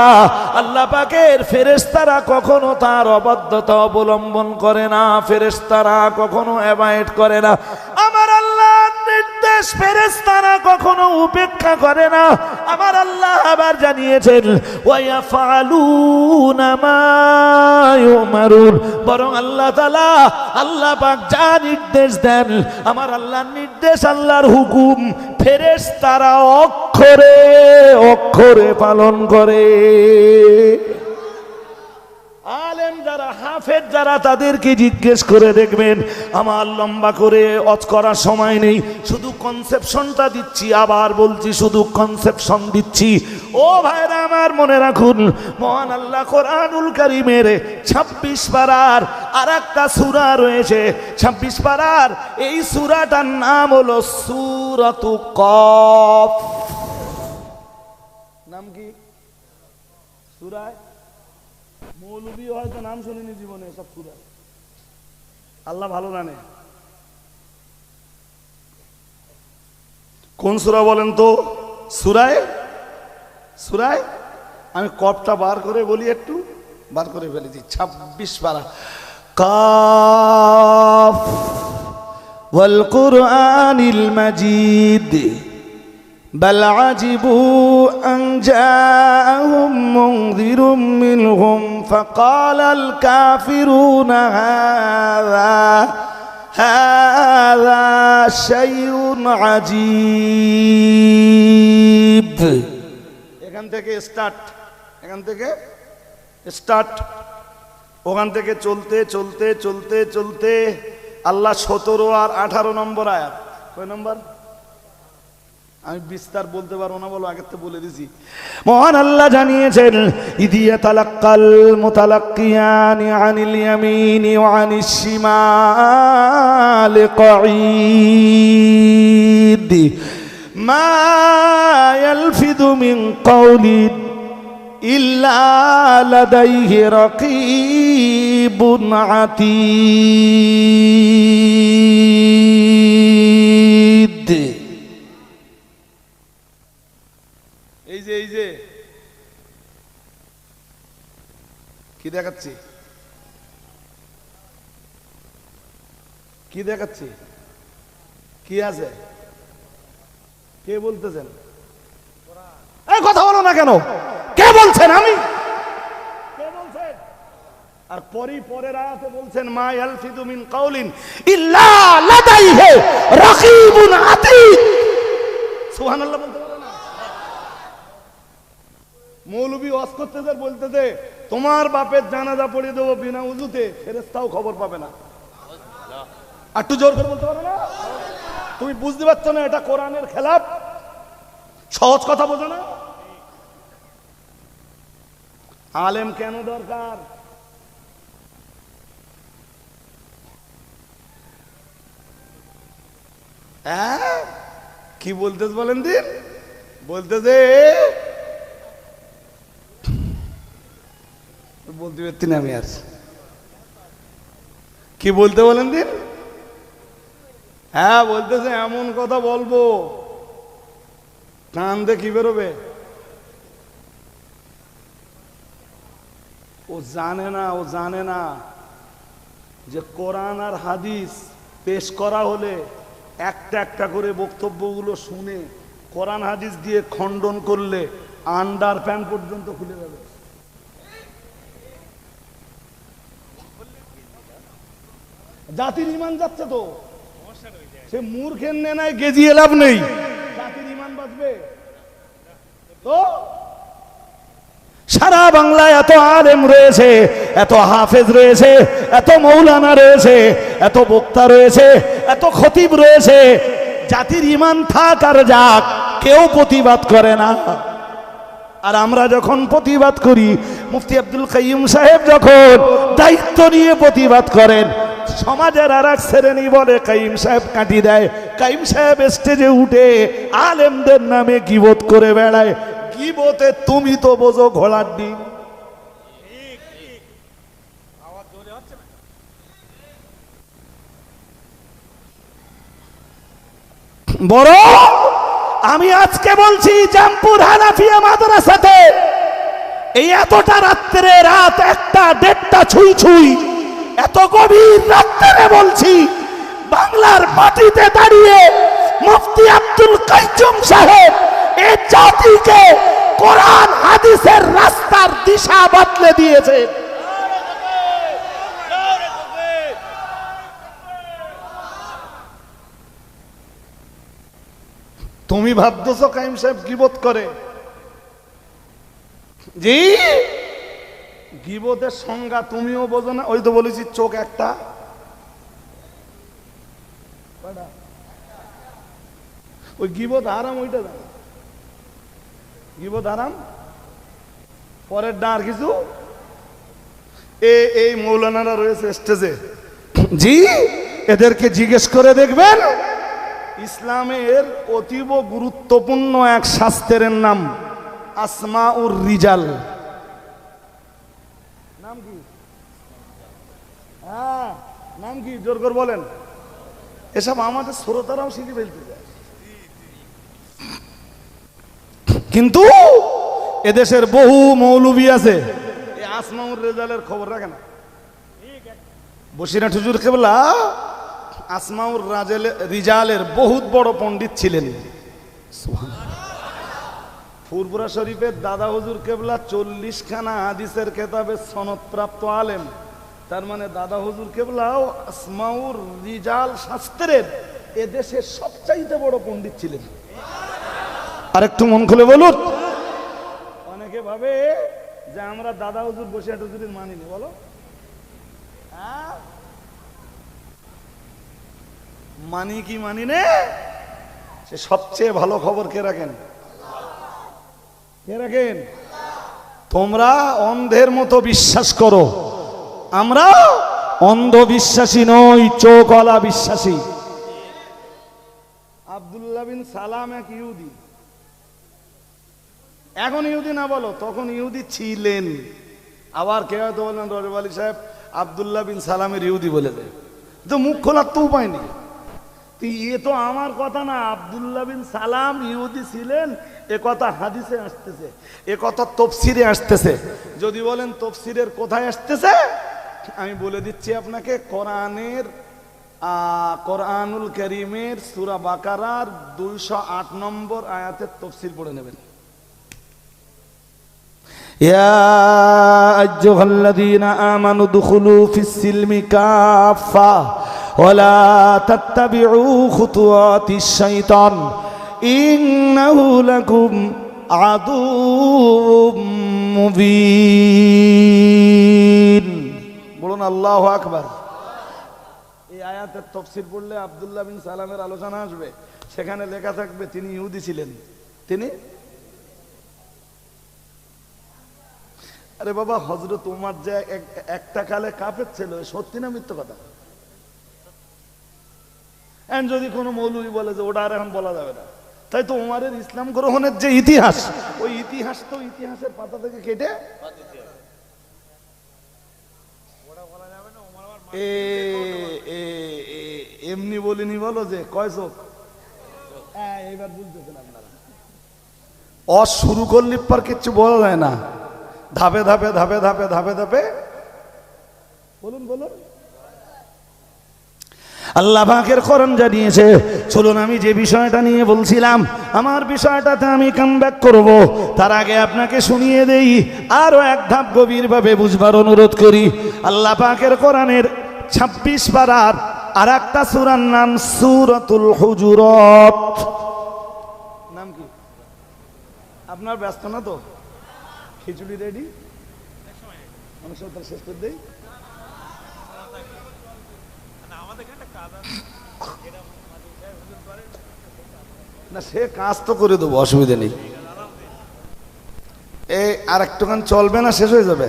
আল্লাহ পাকের ফেরেশতারা কখনো তার অবাধ্যতা অবলম্বন করে না, ফেরেশতারা কখনো অ্যাভয়েড করে না। আমার আল্লাহর নির্দেশ ফেরেশতারা কখনো উপেক্ষা করে না। আমার আল্লাহ আবার জানিয়েছেন ওয়া ইয়াফআলুনা মা ইউমারুন, বরং আল্লাহ তাআলা আল্লাহ পাক যা নির্দেশ দেন, আমার আল্লাহর নির্দেশ, আল্লাহর হুকুম ফেরেশতারা অক্ষরে অক্ষরে পালন করে। আলেম যারা, হাফেজ যারা, তাদেরকে জিজ্ঞেস করে দেখবেন। আমার লম্বা করে অজ করার সময় নেই, শুধু কনসেপশনটা দিচ্ছি, আবার বলছি শুধু কনসেপশন দিচ্ছি। ও ভাইরা আমার, মনে রাখুন, মহান আল্লাহ কোরআনুল কারীমের 26 পারার আর একটা সূরা রয়েছে, 26 পারার এই সূরাটার নাম হলো সূরাতু কফ। নাম কি? সূরা মৌলবী হয়তো নাম শুনিনি জীবনে সব সূরা, আল্লাহ ভালো জানে। কোন সূরা বলেন তো? সূরায়ে আমি কপটা বার করে বলি, একটু বার করে ফেলেছি। 26 পারা। কাফ ওয়াল কুরআনিল মাজিদ بل عجبوا أن جاءهم منذر منهم فقال الكافرون هذا شيء عجيب। এখান থেকে স্টার্ট, ওখান থেকে চলতে চলতে চলতে চলতে আল্লাহ 17 আর 18 নম্বর আয়াত। কয় নম্বর? আমি বিস্তার বলতে পারবো না, বলো আগের তো বলে দিছি। মহান আল্লাহ জানিয়েছেন ইদিয়া তালাক্কাল মুতালাক্কিয়ানি আনিল ইয়ামিনি ওয়া আনিশ শিমালি কঈদ মা ইয়ালফিযু মিন কাওলিন ইল্লা লাদাইহি রাকীবুন আতীদ। এই যে কি দেখাচ্ছি, কি আছে? কে বলতেছেন? কথা বলো না কেন? কে বলছেন? আমি। কে বলছেন? আর পরের আয়াতে বলছেন মা ইয়ালফিযু মিন কাওলিন ইল্লা লাদাইহি রাকীবুন আতীদ। সুবহানাল্লাহ বলতে পারে না? মৌলবী ওয়াজ করতেছে, বলতেছে তোমার বাপের জানাজা পড়িয়ে দেবো বিনা উযুতে, ফেরেশতাও খবর পাবে না। একটু জোর করে বলতে পারো না? তুমি বুঝতে পারছো না এটা কোরআনের খেলাফ? সহজ কথা বোঝো না? আলেম কেন দরকার? হ্যাঁ, কি বলতেছ বলেন দিন? বলতেছে বলতে পারছি না আমি আর। কি বলতে বলেন দিন? হ্যাঁ, বলতেছে এমন কথা বলবো কান দিয়ে কি বেরোবে। ও জানে না যে কোরআন আর হাদিস পেশ করা হলে একটা একটা করে বক্তব্যগুলো শুনে কোরআন হাদিস দিয়ে খণ্ডন করলে আন্ডার প্যান্ট পর্যন্ত খুলে যাবে। জাতির ইমান যাচ্ছে তো, সে মূর্খের নেনায় গেজিয়ে লাভ নেই। জাতির ইমান বাঁচবে তো। সারা বাংলায় এত আলেম রয়েছে, এত হাফেজ রয়েছে, এত মৌলানা রয়েছে, এত বক্তা রয়েছে, এত খতিব রয়েছে, জাতির ইমান থাক আর যাক, কেউ প্রতিবাদ করে না। আর আমরা যখন প্রতিবাদ করি, মুফতি আব্দুল কাইয়ুম সাহেব যখন দায়িত্ব নিয়ে প্রতিবাদ করেন, সমাজের আর এক শ্রেণী বলে কাইয়ুম সাহেব কাটি দেয়, কাইয়ুম সাহেব স্টেজে উঠে আলেমদের নামে গীবত করে বেড়ায়। গীবতে তুমি তো বোঝো ঘোড়ার ডিম। বড় আমি আজকে বলছি জামপুর হানাফিয়া মাদ্রাসাতে এই এতটা রাত্রে, রাত 1টা 1:30 ছুঁই এত গভীর রাত্রে বলছি, বাংলার মাটিতে দাঁড়িয়ে মুফতি আব্দুল কাইয়ুম সাহেব এই জাতিকে কোরআন হাদিসের রাস্তার দিশা বদলে দিয়েছে। তুমি ভাবতেছো কাইম সাহেব গীবত করে? জি, গীবতের সংজ্ঞা তুমিও বোঝো না। ওই তো বলেছি চোখ একটা, ওই গীবত হারাম, ওইটা গীবত হারাম। পরের ডার কিছু এই মৌলানারা রয়েছে স্টেজে, জি এদেরকে জিজ্ঞেস করে দেখবেন ইসলামের অতীব গুরুত্বপূর্ণ এক শাস্ত্রের নাম আসমাউর রিজাল। নাম কি? হ্যাঁ নাম কি? জোর করে বলেন। এসব আমাদের শ্রোতারাও শিখে ফেলতে যায়, কিন্তু এদেশের বহু মৌলবী আছে এই আসমাউর রিজালের খবর রাখে না। বসিরহাট হুজুর কেবলা আসমাউর রিজালের বহুত বড় পণ্ডিত ছিলেন। ফুরফুরা শরীফের দাদা হুজুর কেবলা 40 খানা হাদিসের কেতাবের সনদপ্রাপ্ত আলেম। তার মানে দাদা হুজুর কেবলাও আসমাউর রিজাল শাস্ত্রের এদেশের সবচাইতে বড় পণ্ডিত ছিলেন। আরেকটু মন খুলে বলুন। অনেকে ভাবে যে আমরা দাদা হুজুর বসিরহাট হুজুরের মানিনি, বলো মানি কি মানি নে? সে সবচেয়ে ভালো খবর কে রাখেন? কে রাখেন? তোমরা অন্ধের মতো বিশ্বাস করো, আমরা অন্ধবিশ্বাসী নই, চোখওয়ালা বিশ্বাসী। আব্দুল্লাহ বিন সালাম এক ইহুদি, এখন ইহুদি না বলো, তখন ইহুদি ছিলেন। আবার কে হয়তো বললেন রজব আলী সাহেব আব্দুল্লাহ বিন সালামের ইহুদি বলে দেয়, তো মুখ খোলার তো উপায় নেই। এ তো আমার কথা না, আব্দুল্লাহ বিন সালাম ইহুদি ছিলেন এ কথা হাদিসে আসতেছে, এ কথা তফসিরে আসতেছে। যদি বলেন তফসিরের কোথায় আসতেছে, আমি বলে দিচ্ছি আপনাকে, কোরআনুল কারীমের সূরা বাকারার 208 নম্বর আয়াতের তফসির পড়ে নেবেন। ইয়া আইয়ুহাল্লাযীনা আমানু দুখুলু ফিস-সিলমি কাফা ওয়ালা তাত্তাবিউ খুতুওয়াতিশ শাইতান ইন্নাহু লাকুম আদুউম মুবিন। বলুন আল্লাহু আকবার। এই আয়াতের তাফসীর পড়লে আব্দুল্লাহ বিন সালামের আলোচনা আসবে, সেখানে লেখা থাকবে তিনি ইহুদি ছিলেন। তিনি, আরে বাবা হযরত ওমর যে একটা কালে কাফের ছিল, সত্যি না মিথ্যা কথা? যদি কোনো মৌলবী বলে যে ওটা আর এখন বলা যাবে না, তাই তো ওমরের ইসলাম গ্রহণের যে ইতিহাস, ওই ইতিহাস তো ইতিহাসের পাতা থেকে কেটে এমনি বলিনি, বলো যে কয় চোখ। এবার বুঝতেছেন আপনারা, শুরু করলে পর কিচ্ছু বলা যায় না, ধাপে ধাপে ধাপে ধাপে ধাপে ধাপে বলুন বলুন। আল্লাহ পাকের কোরআন জানিয়েছে। চলুন আমি যে বিষয়টা নিয়ে বলছিলাম, আমার বিষয়টাতে আমি কামব্যাক করব, তার আগে আপনাকে শুনিয়ে দেই, আরো এক ধাপ গভীরভাবে বুঝবার অনুরোধ করি। আল্লাহ পাকের কোরআনের 26 পারার আর একটা সূরার নাম সূরাতুল হুজুরাত। নাম কি? আপনার ব্যস্ত না তো? খিচুড়ি রেডি, অনেক সময় শেষ করে দেই। না সে কাজ তো করে দেবো, অসুবিধা নেই। এই আর একটুখান চলবে না, শেষ হয়ে যাবে।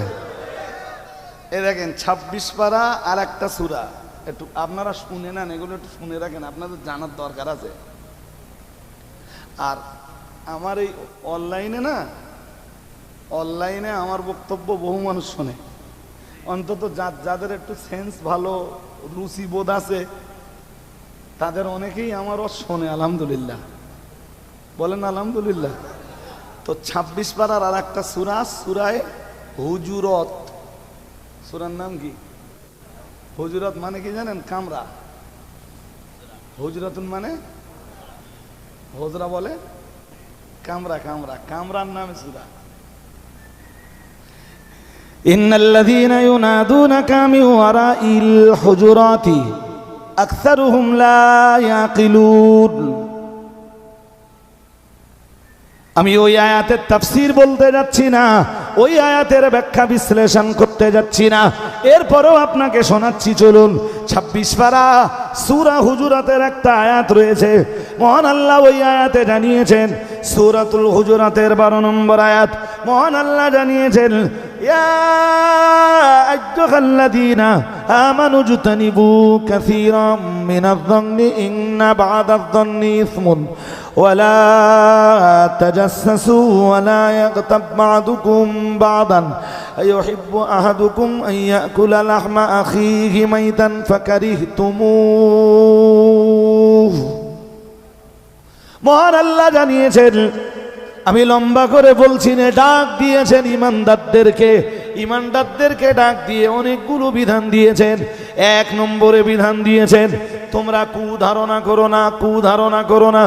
এই দেখেন 26 পারা আর একটা সূরা, একটু আপনারা শুনে নেন, এগুলো একটু শুনে রাখেন, আপনাদের জানার দরকার আছে। আর আমার এই অনলাইনে আমার বক্তব্য বহু মানুষ শোনে, অন্তত যাদের একটু সেন্স ভালো, রুচি বোধ আছে, তাদের অনেকেই আমারও শোনে। আলহামদুলিল্লাহ, বলেন আলহামদুলিল্লাহ। তো 26 পারার আর একটা সূরা, সূরায়ে হুজুরাত। সূরার নাম কি? হুজুরাত মানে কি জানেন? কামরা। হুজরাতুন মানে হুজরা বলে কামরা, কামরা, কামরার নামে সূরা। ইন্নাল্লাযীনা ইউনাদুনাকা মিন ওয়ারাইল হুজুরাতি আকসারুহুম লা ইয়াকিলুন। আমি ওই আয়াতের তাফসীর বলতে যাচ্ছি না, ওই আয়াতের ব্যাখ্যা বিশ্লেষণ করতে যাচ্ছি না, এরপরেও আপনাকে শোনাচ্ছি চলুন। 26 পারা সূরা হুজুরাতের একটা আয়াত রয়েছে, মহান আল্লাহ ওই আয়াতে জানিয়েছেন, সূরাতুল হুজুরাতের 12 নম্বর আয়াত, মহান আল্লাহ জানিয়েছেন, ইয়া আইয়ুহাল্লাযীনা আমানু জতানিবু কাসীরাম মিনায-যন্নি ইন্না বা'দায-যন্নি ইসমুন ওয়ালা তাজাসসু ওয়ালা ইয়াগতাব বা'দুকুম বা'দান আইয়ুহিব্বু আহাদুকুম আন ইয়াকুলা লাহমা আখিহি মাইতান ফাকারিহতুমুহু। মহান আল্লাহ জানিয়েছেন, আমি লম্বা করে বলছি না, ডাক দিয়েছেন ইমানদারদেরকে, ইমানদারদেরকে ডাক দিয়ে অনেকগুলো বিধান দিয়েছেন। 1 নম্বরে বিধান দিয়েছেন তোমরা কুধারণা করো না, কুধারণা করো না।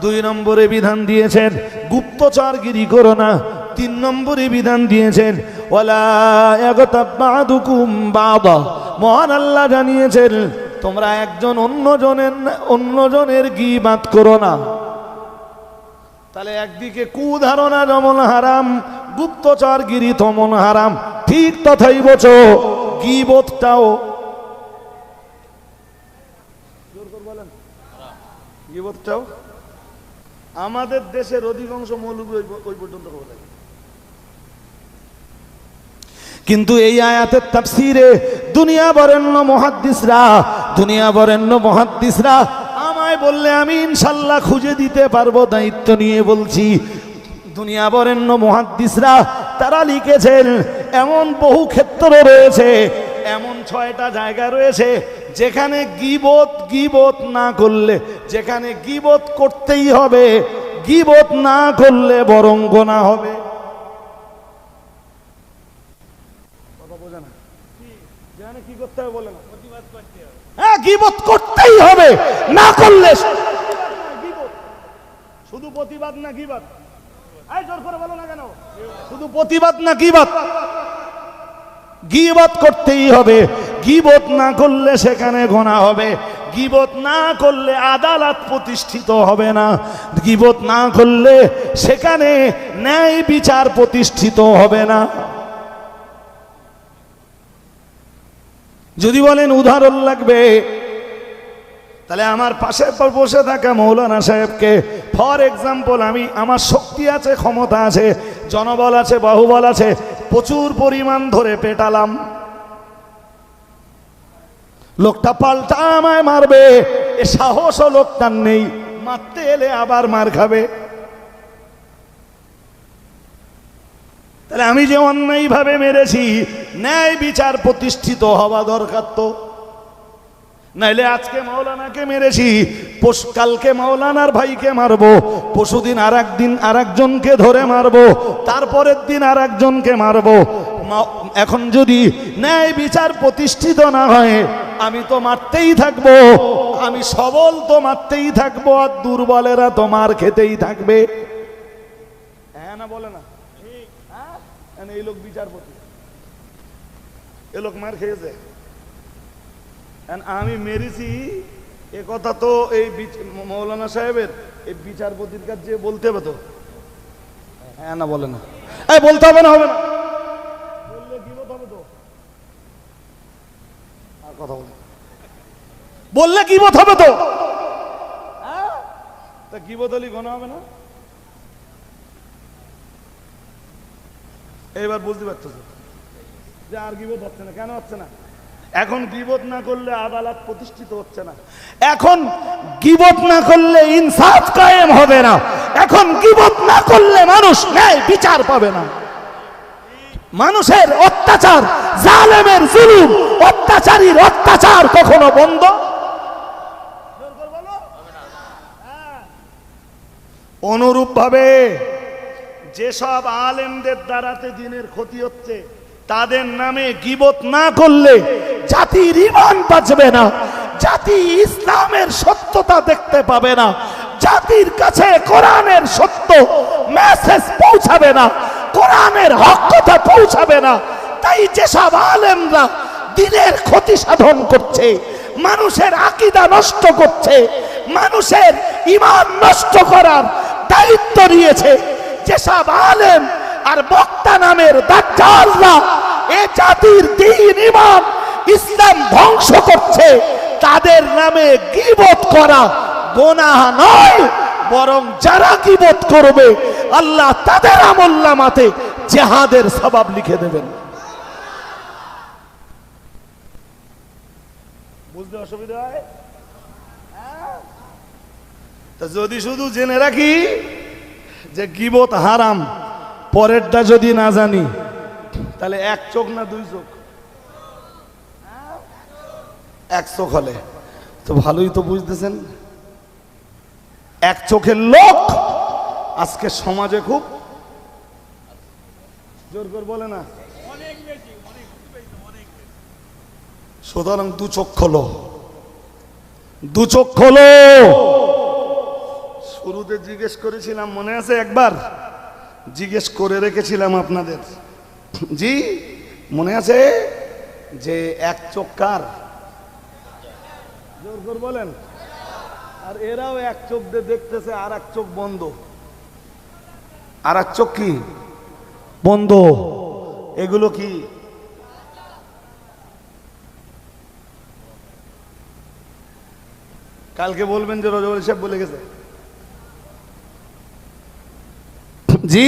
2 নম্বরে বিধান দিয়েছেন গুপ্তচরগিরি করো না। 3 নম্বরে বিধান দিয়েছেন ওয়ালা ইয়াগতাব বা'দুকুম বা'দা। মহান আল্লাহ জানিয়েছেন তোমরা একজন অন্যজনের গীবাত করো না। তাহলে একদিকে কুধারণা যেমন হারাম, গুপ্তচরগিরি তেমন হারাম, ঠিক তথাই বলছো গীবতটাও। গীবতটাও আমাদের দেশের অধিকাংশ মৌলবী ওই পর্যন্ত করে থাকে। কিন্তু এই আয়াতের তাফসীরে দুনিয়া বরেণ্য মুহাদ্দিসরা আমায় বললে আমি ইনশাল্লাহ খুঁজে দিতে পারবো, দায়িত্ব নিয়ে বলছি। দুনিয়া বরেণ্য মুহাদ্দিসরা তারা লিখেছেন এমন বহু ক্ষেত্র রয়েছে, এমন 6টা জায়গা রয়েছে যেখানে গীবত না করলে, যেখানে গীবত করতেই হবে, গীবত না করলে বরং গোনাহ হবে। কথা বোঝে না? যেখানে কি করতে হবে বলে না, প্রতিবাদ করতে হবে। হ্যাঁ, গীবত করতেই হবে, না করলে শুধু প্রতিবাদ না গীবত। এই জোর করে বলো না কেন, শুধু প্রতিবাদ না গীবত, গীবত করতেই হবে। গীবত না করলে সেখানে গোনাহ হবে, গীবত না করলে আদালত প্রতিষ্ঠিত হবে না, গীবত না করলে সেখানে ন্যায় বিচার প্রতিষ্ঠিত হবে না। যদি বলেন উদাহরণ লাগবে, তাহলে আমার পাশে বসে থাকা মৌলানা সাহেবকে ফর এক্সাম্পল, আমি আমার শক্তি আছে, ক্ষমতা আছে, জনবল আছে, বাহুবল আছে, প্রচুর পরিমাণ ধরে পেটালাম, লোকটা পাল্টা আমায় মারবে, এ সাহসও লোকটার নেই, মারতে এলে আবার মার খাবে। তাহলে আমি যে অন্যায় ভাবে মেরেছি, ন্যায় বিচার প্রতিষ্ঠিত হওয়া দরকার তো। নাইলে আজকে মাওলানাকে মেরেছি, কালকে মাওলানার ভাইকে মারবো, পরশুদিন আর একজনকে ধরে মারবো, তারপরের দিন আর একজনকে মারবো। এখন যদি ন্যায় বিচার প্রতিষ্ঠিত না হয়, আমি তো মারতেই থাকবো, আমি সবল তো মারতেই থাকবো, আর দুর্বলেরা তো মার খেতেই থাকবে। হ্যাঁ না বলে না? এই লোক বিচারপতি, এ লোক মার খেয়েছে, আমি মেরেছি, এ কথা তো এই মৌলানা সাহেবের এই বিচারপতির কাছে বলতে হবে তো। হ্যাঁ না বলে না? এই বলতে হবে না, হবে না বললে গীবত হবে তো। আর কথা বললে গীবত হবে তো, তা গীবত হলে গোনা হবে না? এবার বুঝতে পারছো যে আর গীবত হচ্ছে না। কেন হচ্ছে না? এখন গীবত না করলে আদালত প্রতিষ্ঠিত হচ্ছে না, এখন গীবত না করলে ইনসাফ কায়েম হবে না, এখন গীবত না করলে মানুষ ন্যায় বিচার পাবে না। মানুষের অত্যাচার, জালেমের জুলুম, অত্যাচারীর অত্যাচার কখনো বন্ধ অনুরূপ ভাবে যেসব আলেমদের দ্বারাতে দিনের ক্ষতি হচ্ছে, তাদের নামে গীবত না করলে জাতির ঈমান বাঁচবে না, জাতি ইসলামের সত্যতা দেখতে পাবে না, জাতির কাছে কোরআনের সত্য মেসেজ পৌঁছাবে না, কোরআনের হক কথা পৌঁছাবে না। তাই যেসব আলেমরা দিনের ক্ষতি সাধন করছে, মানুষের আকীদা নষ্ট করছে, মানুষের ঈমান নষ্ট করার দায়িত্ব নিয়েছে, যেসব আলেম আর বক্তা নামের দাজ্জালরা এ জাতির দ্বীন, ঈমান, ইসলাম ধ্বংস করছে, তাদের নামে গীবত করা গুনাহ নয়, বরং যারা গীবত করবে আল্লাহ তাদের আমলনামাতে জিহাদের সওয়াব লিখে দেবেন। বুঝতে অসুবিধা হয়? তা যদি শুধু জেনে রাখি যে গীবত হারাম, পরেরটা যদি না জানি, তাহলে এক চোখ না দুই চোখ? এক চোখ হলে তো ভালোই তো বুঝতেছেন। এক চোখের লোক আজকে সমাজে খুব জোর করে বলে না, সুতরাং দু চোখ খোলো, দু চোখ খোলো। শুরুতে জিজ্ঞেস করেছিলাম, মনে আছে? একবার জিজ্ঞেস করে রেখেছিলাম আপনাদের, জি মনে আছে, যে এক চোখ কার? জোর করে বলেন। আর এরাও এক চোখ দিয়ে দেখতেছে, আর এক চোখ বন্ধ। আর এক চোখ কি বন্ধ? এগুলো কি? কালকে বলবেন যে রজব সাহেব বলে গেছে। জি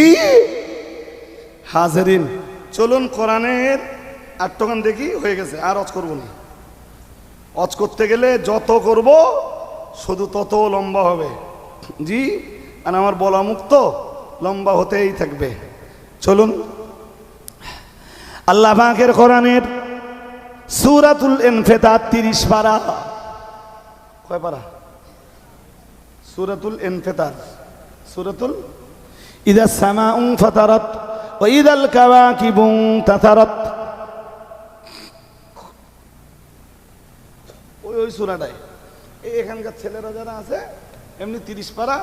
হাজেরিন, চলুন কোরআনের আটটখান দেখি, হয়ে গেছে, আর অজ করবো না। অজ করতে গেলে যত করব শুধু তত লম্বা হবে। জি, আর আমার বলা মুক্ত লম্বা হতেই থাকবে। চলুন, আল্লাহ পাকের কোরআনের সূরাতুল ইনফিতার 30 পারা। কয় পারা? সূরাতুল ইনফিতার। সূরাতুল ইযা সামাউ ফাতারাত ওয়া ইযাল কাওয়াকিবু তাতারাত। ওই সূরাটাই। এখানকার ছেলেরা যারা আছে এমনি 30 পারা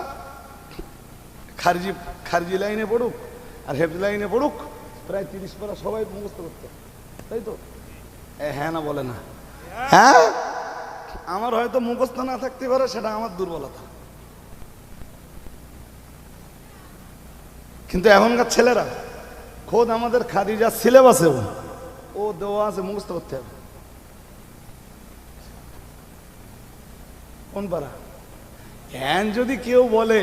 খারজি লাইনে পড়ুক আর হেফজ লাইনে পড়ুক, প্রায় 30 পারা সবাই মুখস্থ করতে, তাই তো? হ্যাঁ না বলে না? হ্যাঁ, আমার হয়তো মুখস্থ না থাকতে পারে, সেটা আমার দুর্বলতা। কিন্তু এখনকার ছেলেরা খোদ আমাদের খাদিজার সিলেবাসেও ও দেওয়া আছে, মুখস্থ করতে হবে। কোন পারা? হ্যাঁ, যদি কেউ বলে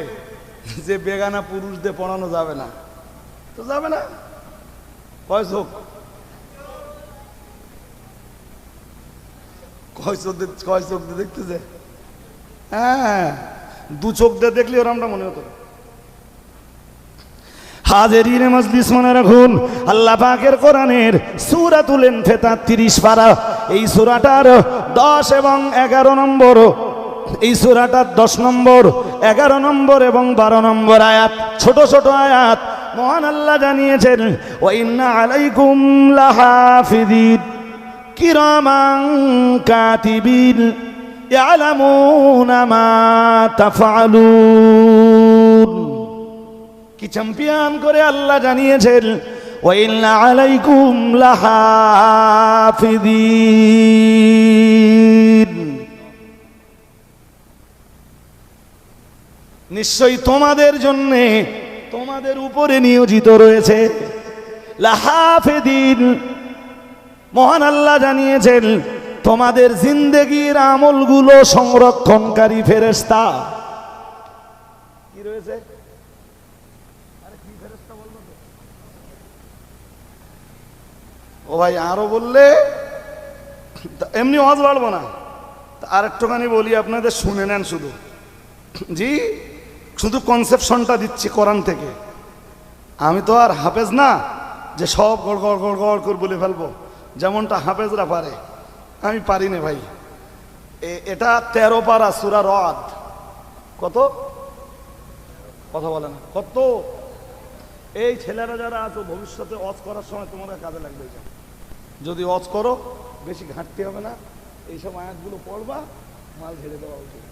যে বেগানা পুরুষদের পড়ানো যাবে না, তো যাবে না। কয় চোখ? কয় চোখ দিয়ে দেখতেছে? হ্যাঁ, দু চোখ দিয়ে দেখলে ওরমটা মনে হতো। হাজেরিনে মজলিস, মনে রাখুন, আল্লাহ পাকের কোরআনের সূরাতুল ইনফিতার 30 পারা। এই সূরাটার 10 এবং 11 নম্বর, এই সূরাটার 10 নম্বর, 11 নম্বর এবং 12 নম্বর আয়াত, ছোট ছোট আয়াত। মহান আল্লাহ জানিয়েছেন, ওয়া ইন্না আলাইকুম লাহাফিজিন কিরামান কাতিবিন ইয়ালামুনা মা তাফআলুন। কি চ্যাম্পিয়ন করে আল্লাহ জানিয়েছেন, ওয়া ইন্না আলাইকুম লাহাফিজিন, নিশ্চয়ই তোমাদের জন্য, তোমাদের উপরে নিয়োজিত রয়েছে লাহাফিজিন। মহান আল্লাহ জানিয়েছেন, তোমাদের জিন্দেগির আমলগুলো সংরক্ষণকারী ফেরেশতা। কি রয়েছে? ও ভাই, আরো বললে এমনি ওয়াজ বাড়বো না। আর একটুখানি বলি, আপনাদের শুনে নেন শুধু। জি, শুধু কনসেপশনটা দিচ্ছি কোরআন থেকে। আমি তো আর হাফেজ না যে সব গড় গড় গড় গড় করে বলে ফেলবো, যেমনটা হাফেজরা পারে, আমি পারি না ভাই। এটা 13 পারা সূরা রদ। কত? কথা বলে না কত? এই ছেলেরা যারা আছো, ভবিষ্যতে ওয়াজ করার সময় তোমাদের কাজে লাগবে। যদি ওয়াজ করো, বেশি ঘাটতি হবে না, এইসব আয়াতগুলো পড়বা, মাল ঝেড়ে দেওয়া উচিত।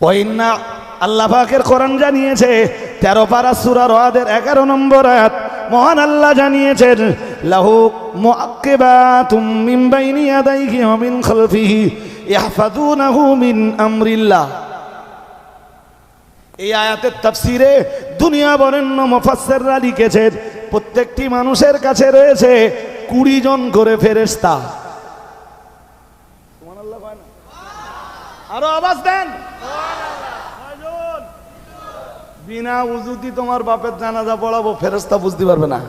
ওয়াইন্না আল্লাহ পাকের কোরআন জানিয়েছে 13 পারা সূরা রাদের 11 নম্বর আয়াত, মহান আল্লাহ জানিয়েছেন লাহু মুআক্কিবাতুম মিন বাইনি ইয়াদাইহি ওয়া মিন খালফিহি ইয়াহফাযুনাহু মিন আমরিল্লাহ। এই আয়াতের তাফসিরে দুনিয়া বরেণ্য মুফাসসিররা লিখেছেন প্রত্যেকটি মানুষের কাছে রয়েছে 20 জন করে ফেরেশতা। সুবহানাল্লাহ কয় না? আরো আওয়াজ দেন সুবহানাল্লাহ। বিনা উযুতি তোমার বাপের জানাজা পড়াবো, ফেরেশতা বুঝতে পারবে না।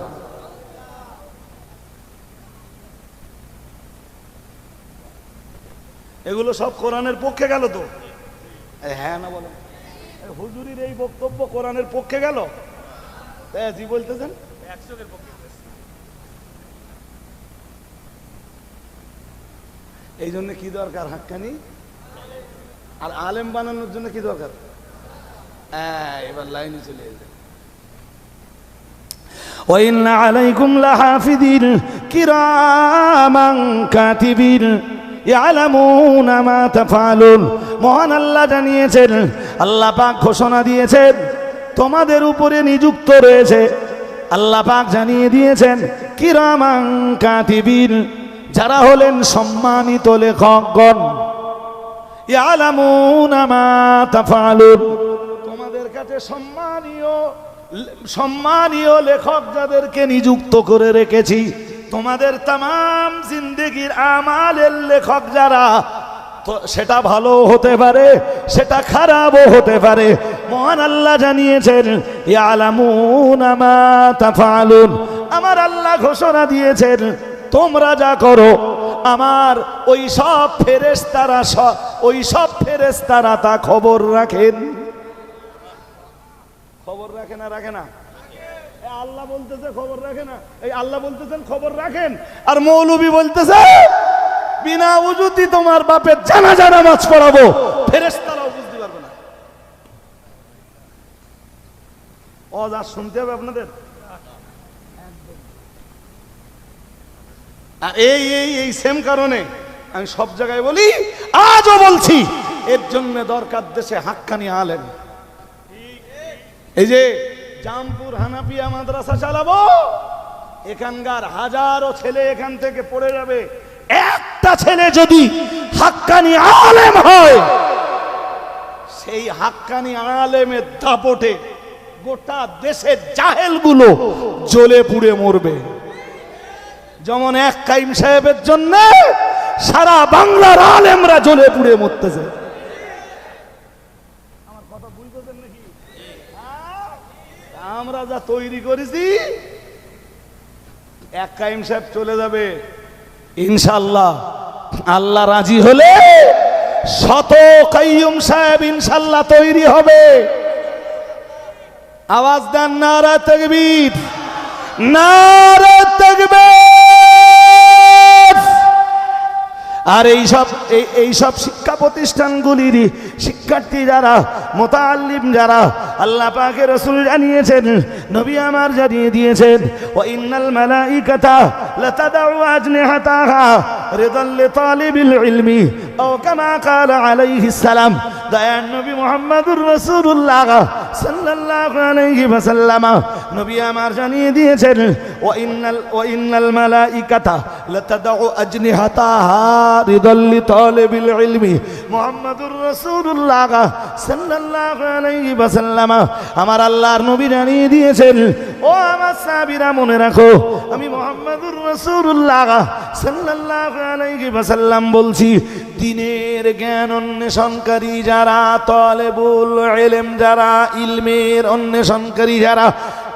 এগুলো সব কোরআনের পক্ষে গেল তো? হ্যাঁ না বলেন? হুজুরির এই বক্তব্য কোরআনের পক্ষে গেল? জি বলতেছেন। এই জন্য কি দরকার? হাক্কানি আর আলেম বানানোর জন্য কি দরকার? এবার লাইনে চলে যাবে। وَإِنَّ عَلَيْكُمْ لَحَافِظِينَ كِرَامًا كَاتِبِينَ يَعْلَمُونَ مَا تَفْعَلُونَ। মহান আল্লাহ জানিয়েছেন, আল্লাহ পাক ঘোষণা দিয়েছেন তোমাদের উপরে নিযুক্ত রয়েছে, আল্লাহ পাক জানিয়ে দিয়েছেন কিরামান কাতিবিন, যারা হলেন সম্মানিত লেখকগণ। ইয়ালামুনা মা তাফআলুন, তোমাদের কাছে সম্মানীয় লেখক যাদেরকে নিযুক্ত করে রেখেছি, তোমাদের তামাম জিন্দেগির আমালের লেখক যারা, তো সেটা ভালো হতে পারে, সেটা খারাপও হতে পারে। মহান আল্লাহ জানিয়েছেন ইয়ালামুনা মা তাফআলুন, আমার আল্লাহ ঘোষণা দিয়েছেন তোমরা যা করো আমার ওই সব ফেরেশতারা তা খবর রাখেন। খবর রাখে না? রাখে না? আল্লাহ বলতেছে খবর রাখে না, এই আল্লাহ বলতেছেন খবর রাখেন, আর মৌলবী বলতেছে বিনা উযুতি তোমার বাপের জানাজা নামাজ পড়াবো, ফেরেশতারাও বুঝতে পারবে না। যা শুনতে হবে আপনাদের। এই সেম কারণে আমি সব জায়গায় বলি, আজও বলছি, এর জন্য দরকার দেশে হাক্কানি আলেম। এই যে জামপুর হানাফিয়া মাদ্রাসা চালাবো, এখানকার হাজারো ছেলে এখান থেকে পড়ে যাবে, একটা ছেলে যদি হাক্কানি আলেম হয়, সেই হাক্কানি আলেমের দাপটে গোটা দেশের জাহেলগুলো জ্বলে পুড়ে মরবে। যেমন এক কাইম সাহেবের জন্য সারা বাংলার আলেমরা জ্বলে পুড়ে মরতেছে। আমার কথা বুঝতেছেন নাকি? আমরা যা তৈরি করেছি, এক কাইম সাহেব চলে যাবে ইনশাআল্লাহ, আল্লাহ রাজি হলে শত কাইয়ুম সাহেব ইনশাআল্লাহ তৈরি হবে। আওয়াজ দেন নারা তাকবীর, নারা তাকবীর। আর এইসব শিক্ষা প্রতিষ্ঠানগুলির শিক্ষার্থী যারা, মুতাআল্লিম যারা, আল্লাহ পাকের রাসূল জানিয়েছেন, নবী আমার জানিয়ে দিয়েছেন, ওয়া ইন্নাল মালাইকাতা লাতাদউ আজনিহাতাহা রিদাল লিতালিবিল ইলমি আও কামা ক্বালা আলাইহিস সালাম। দয়ার নবী মুহাম্মদুর রাসূলুল্লাহ সাল্লাল্লাহু আলাইহি ওয়াসাল্লাম নবী আমার জানিয়ে দিয়েছেন, ওয়া ইন্নাল মালাইকাতা লাতাদউ আজনিহাতাহা রিদাল লিতালিবিল ইলমি। মুহাম্মদুর রাসূলুল্লাহ সাল্লাল্লাহু আলাইহি ওয়াসাল্লাম আমার আল্লাহর নবী জানিয়ে দিয়েছেন, ও আমার সাহাবীরা মনে রাখো, আমি মুহাম্মদুর রাসূলুল্লাহ সাল্লাল্লাহু আলাইহি ওয়াসাল্লাম বলছি, দ্বীনের জ্ঞান অন্বেষণকারী যারা, তালেবুল ইলম যারা, ইলমের অন্বেষণকারী যারা,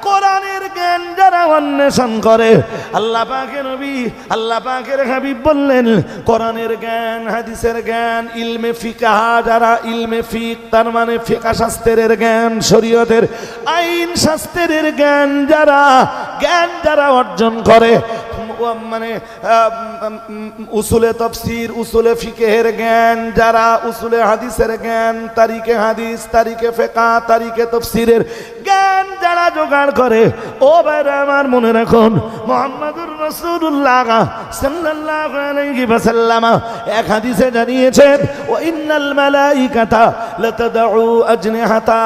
কোরআনের জ্ঞান যারা অন্বেষণ করে, আল্লাহ পাকের নবী, আল্লাহ পাকের হাবিব বললেন, কোরআনের জ্ঞান, হাদিসের জ্ঞান, ইলমে ফিকাহ যারা, ইলমে ফিক তার মানে ফিকাহ শাস্ত্রের জ্ঞান, শরীয়তের আইন শাস্ত্রের জ্ঞান যারা অর্জন করে, মানে উসুলে তাফসীর, উসুলে ফিকহের জ্ঞান যারা, উসুলে হাদিসের জ্ঞান, তারিখে হাদিস, তারিখে ফিকহ, তারিখে তাফসীরের জ্ঞান যারা জোগাড় করে, ও ভাইরা আমার মনে রাখুন, মুহাম্মাদুর রাসূলুল্লাহ সাল্লাল্লাহু আলাইহি ওয়াসাল্লাম এক হাদিসে জানিয়েছেন, ওয়া ইন্নাল মালাইকাতা লাতাদউ আজনিহাতা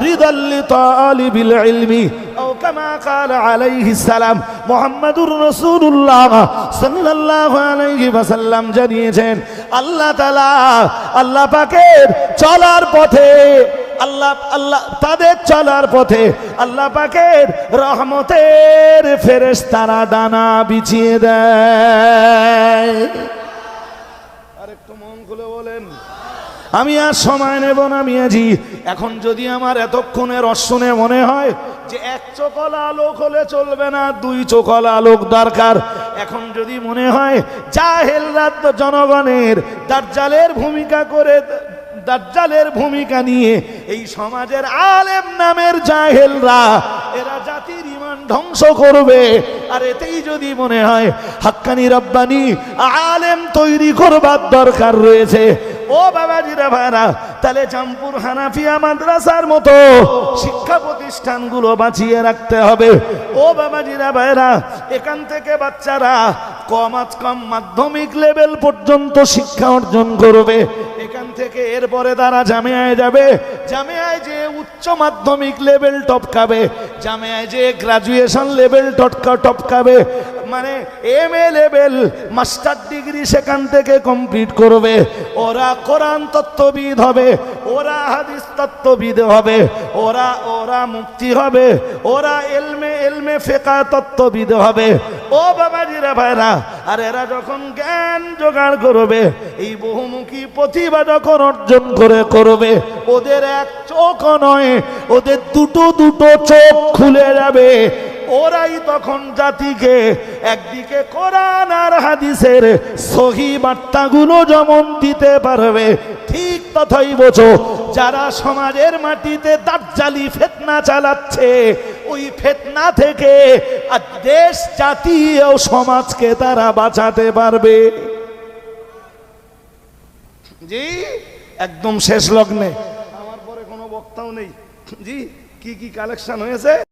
রিদাল লিতালিবিল ইলমি আও কামা ক্বালা আলাইহিস সালাম। মুহাম্মাদুর রাসূলুল্লাহ সাল্লাল্লাহু আলাইহি ওয়াসাল্লাম জানিয়েছেন, আল্লাহ তাআলা, আল্লাহ পাকের চলার পথে, আল্লাহ তাদের চলার পথে আল্লাহ পাকের রহমতের ফেরেশতারা ডানা বিছিয়ে দেয়। আরেকটু মন খুলে বলেন। আমি আর সময় নেব না মিয়াজি। এখন যদি আমার এতক্ষণের শুনে মনে হয় যে এক চোখলা আলোক হলে চলবে না, দুই চোখলা আলোক দরকার, এখন যদি মনে হয় জাহেলরা জনগণের দাজ্জালের ভূমিকা করে, দাজ্জালের ভূমিকা নিয়ে এই সমাজের আলেম নামের জাহেলরা এরা জাতির ঈমান ধ্বংস করবে, আর এতেই যদি মনে হয় হাক্কানি রব্বানি আলেম তৈরি করবার দরকার রয়েছে, ও বাবাজিরা ভাইরা, তাহলে জামপুর হানাফিয়া মাদ্রাসার মতো শিক্ষা প্রতিষ্ঠানগুলো বাঁচিয়ে রাখতে হবে। ও বাবাজিরা ভাইরা, এখান থেকে বাচ্চারা কম মাধ্যমিক লেভেল পর্যন্ত শিক্ষা অর্জন করবে, এখান থেকে এরপরে তারা জামিয়ায় যাবে, জামিয়ায় যে উচ্চ মাধ্যমিক লেভেল টপকাবে, জামিয়ায় যে গ্রাজুয়েশন লেভেল টপকাবে, মানে MA লেভেল মাস্টার ডিগ্রি সেখান থেকে কমপ্লিট করবে, ওরা কোরআন তত্ত্ববিদ হবে, ওরা হাদিস তত্ত্ববিদ হবে, ওরা মুফতি হবে, ওরা এলমে ফিকহ তত্ত্ববিদ হবে। ও বাবাজিরা ভাইরা, আর এরা যখন জ্ঞান জোগাড় করবে, এই বহুমুখী প্রতিভা যখন অর্জন করবে, ওদের এক চোখ নয়, ওদের দুটো চোখ খুলে যাবে। ওরাই তখন জাতিকে একদিকে কোরআন আর হাদিসের সহি বার্তাগুলো যেমন দিতে পারবে, ঠিক তথাই বোঝো যারা সমাজের মাটিতে দাজ্জালি ফিতনা চালাচ্ছে, ওই ফিতনা থেকে দেশ, জাতি ও সমাজকে তারা বাঁচাতে পারবে। জি, একদম শেষ লগ্নে, আমার পরে কোনো বক্তাও নেই। জি, কি কালেকশন হয়েছে?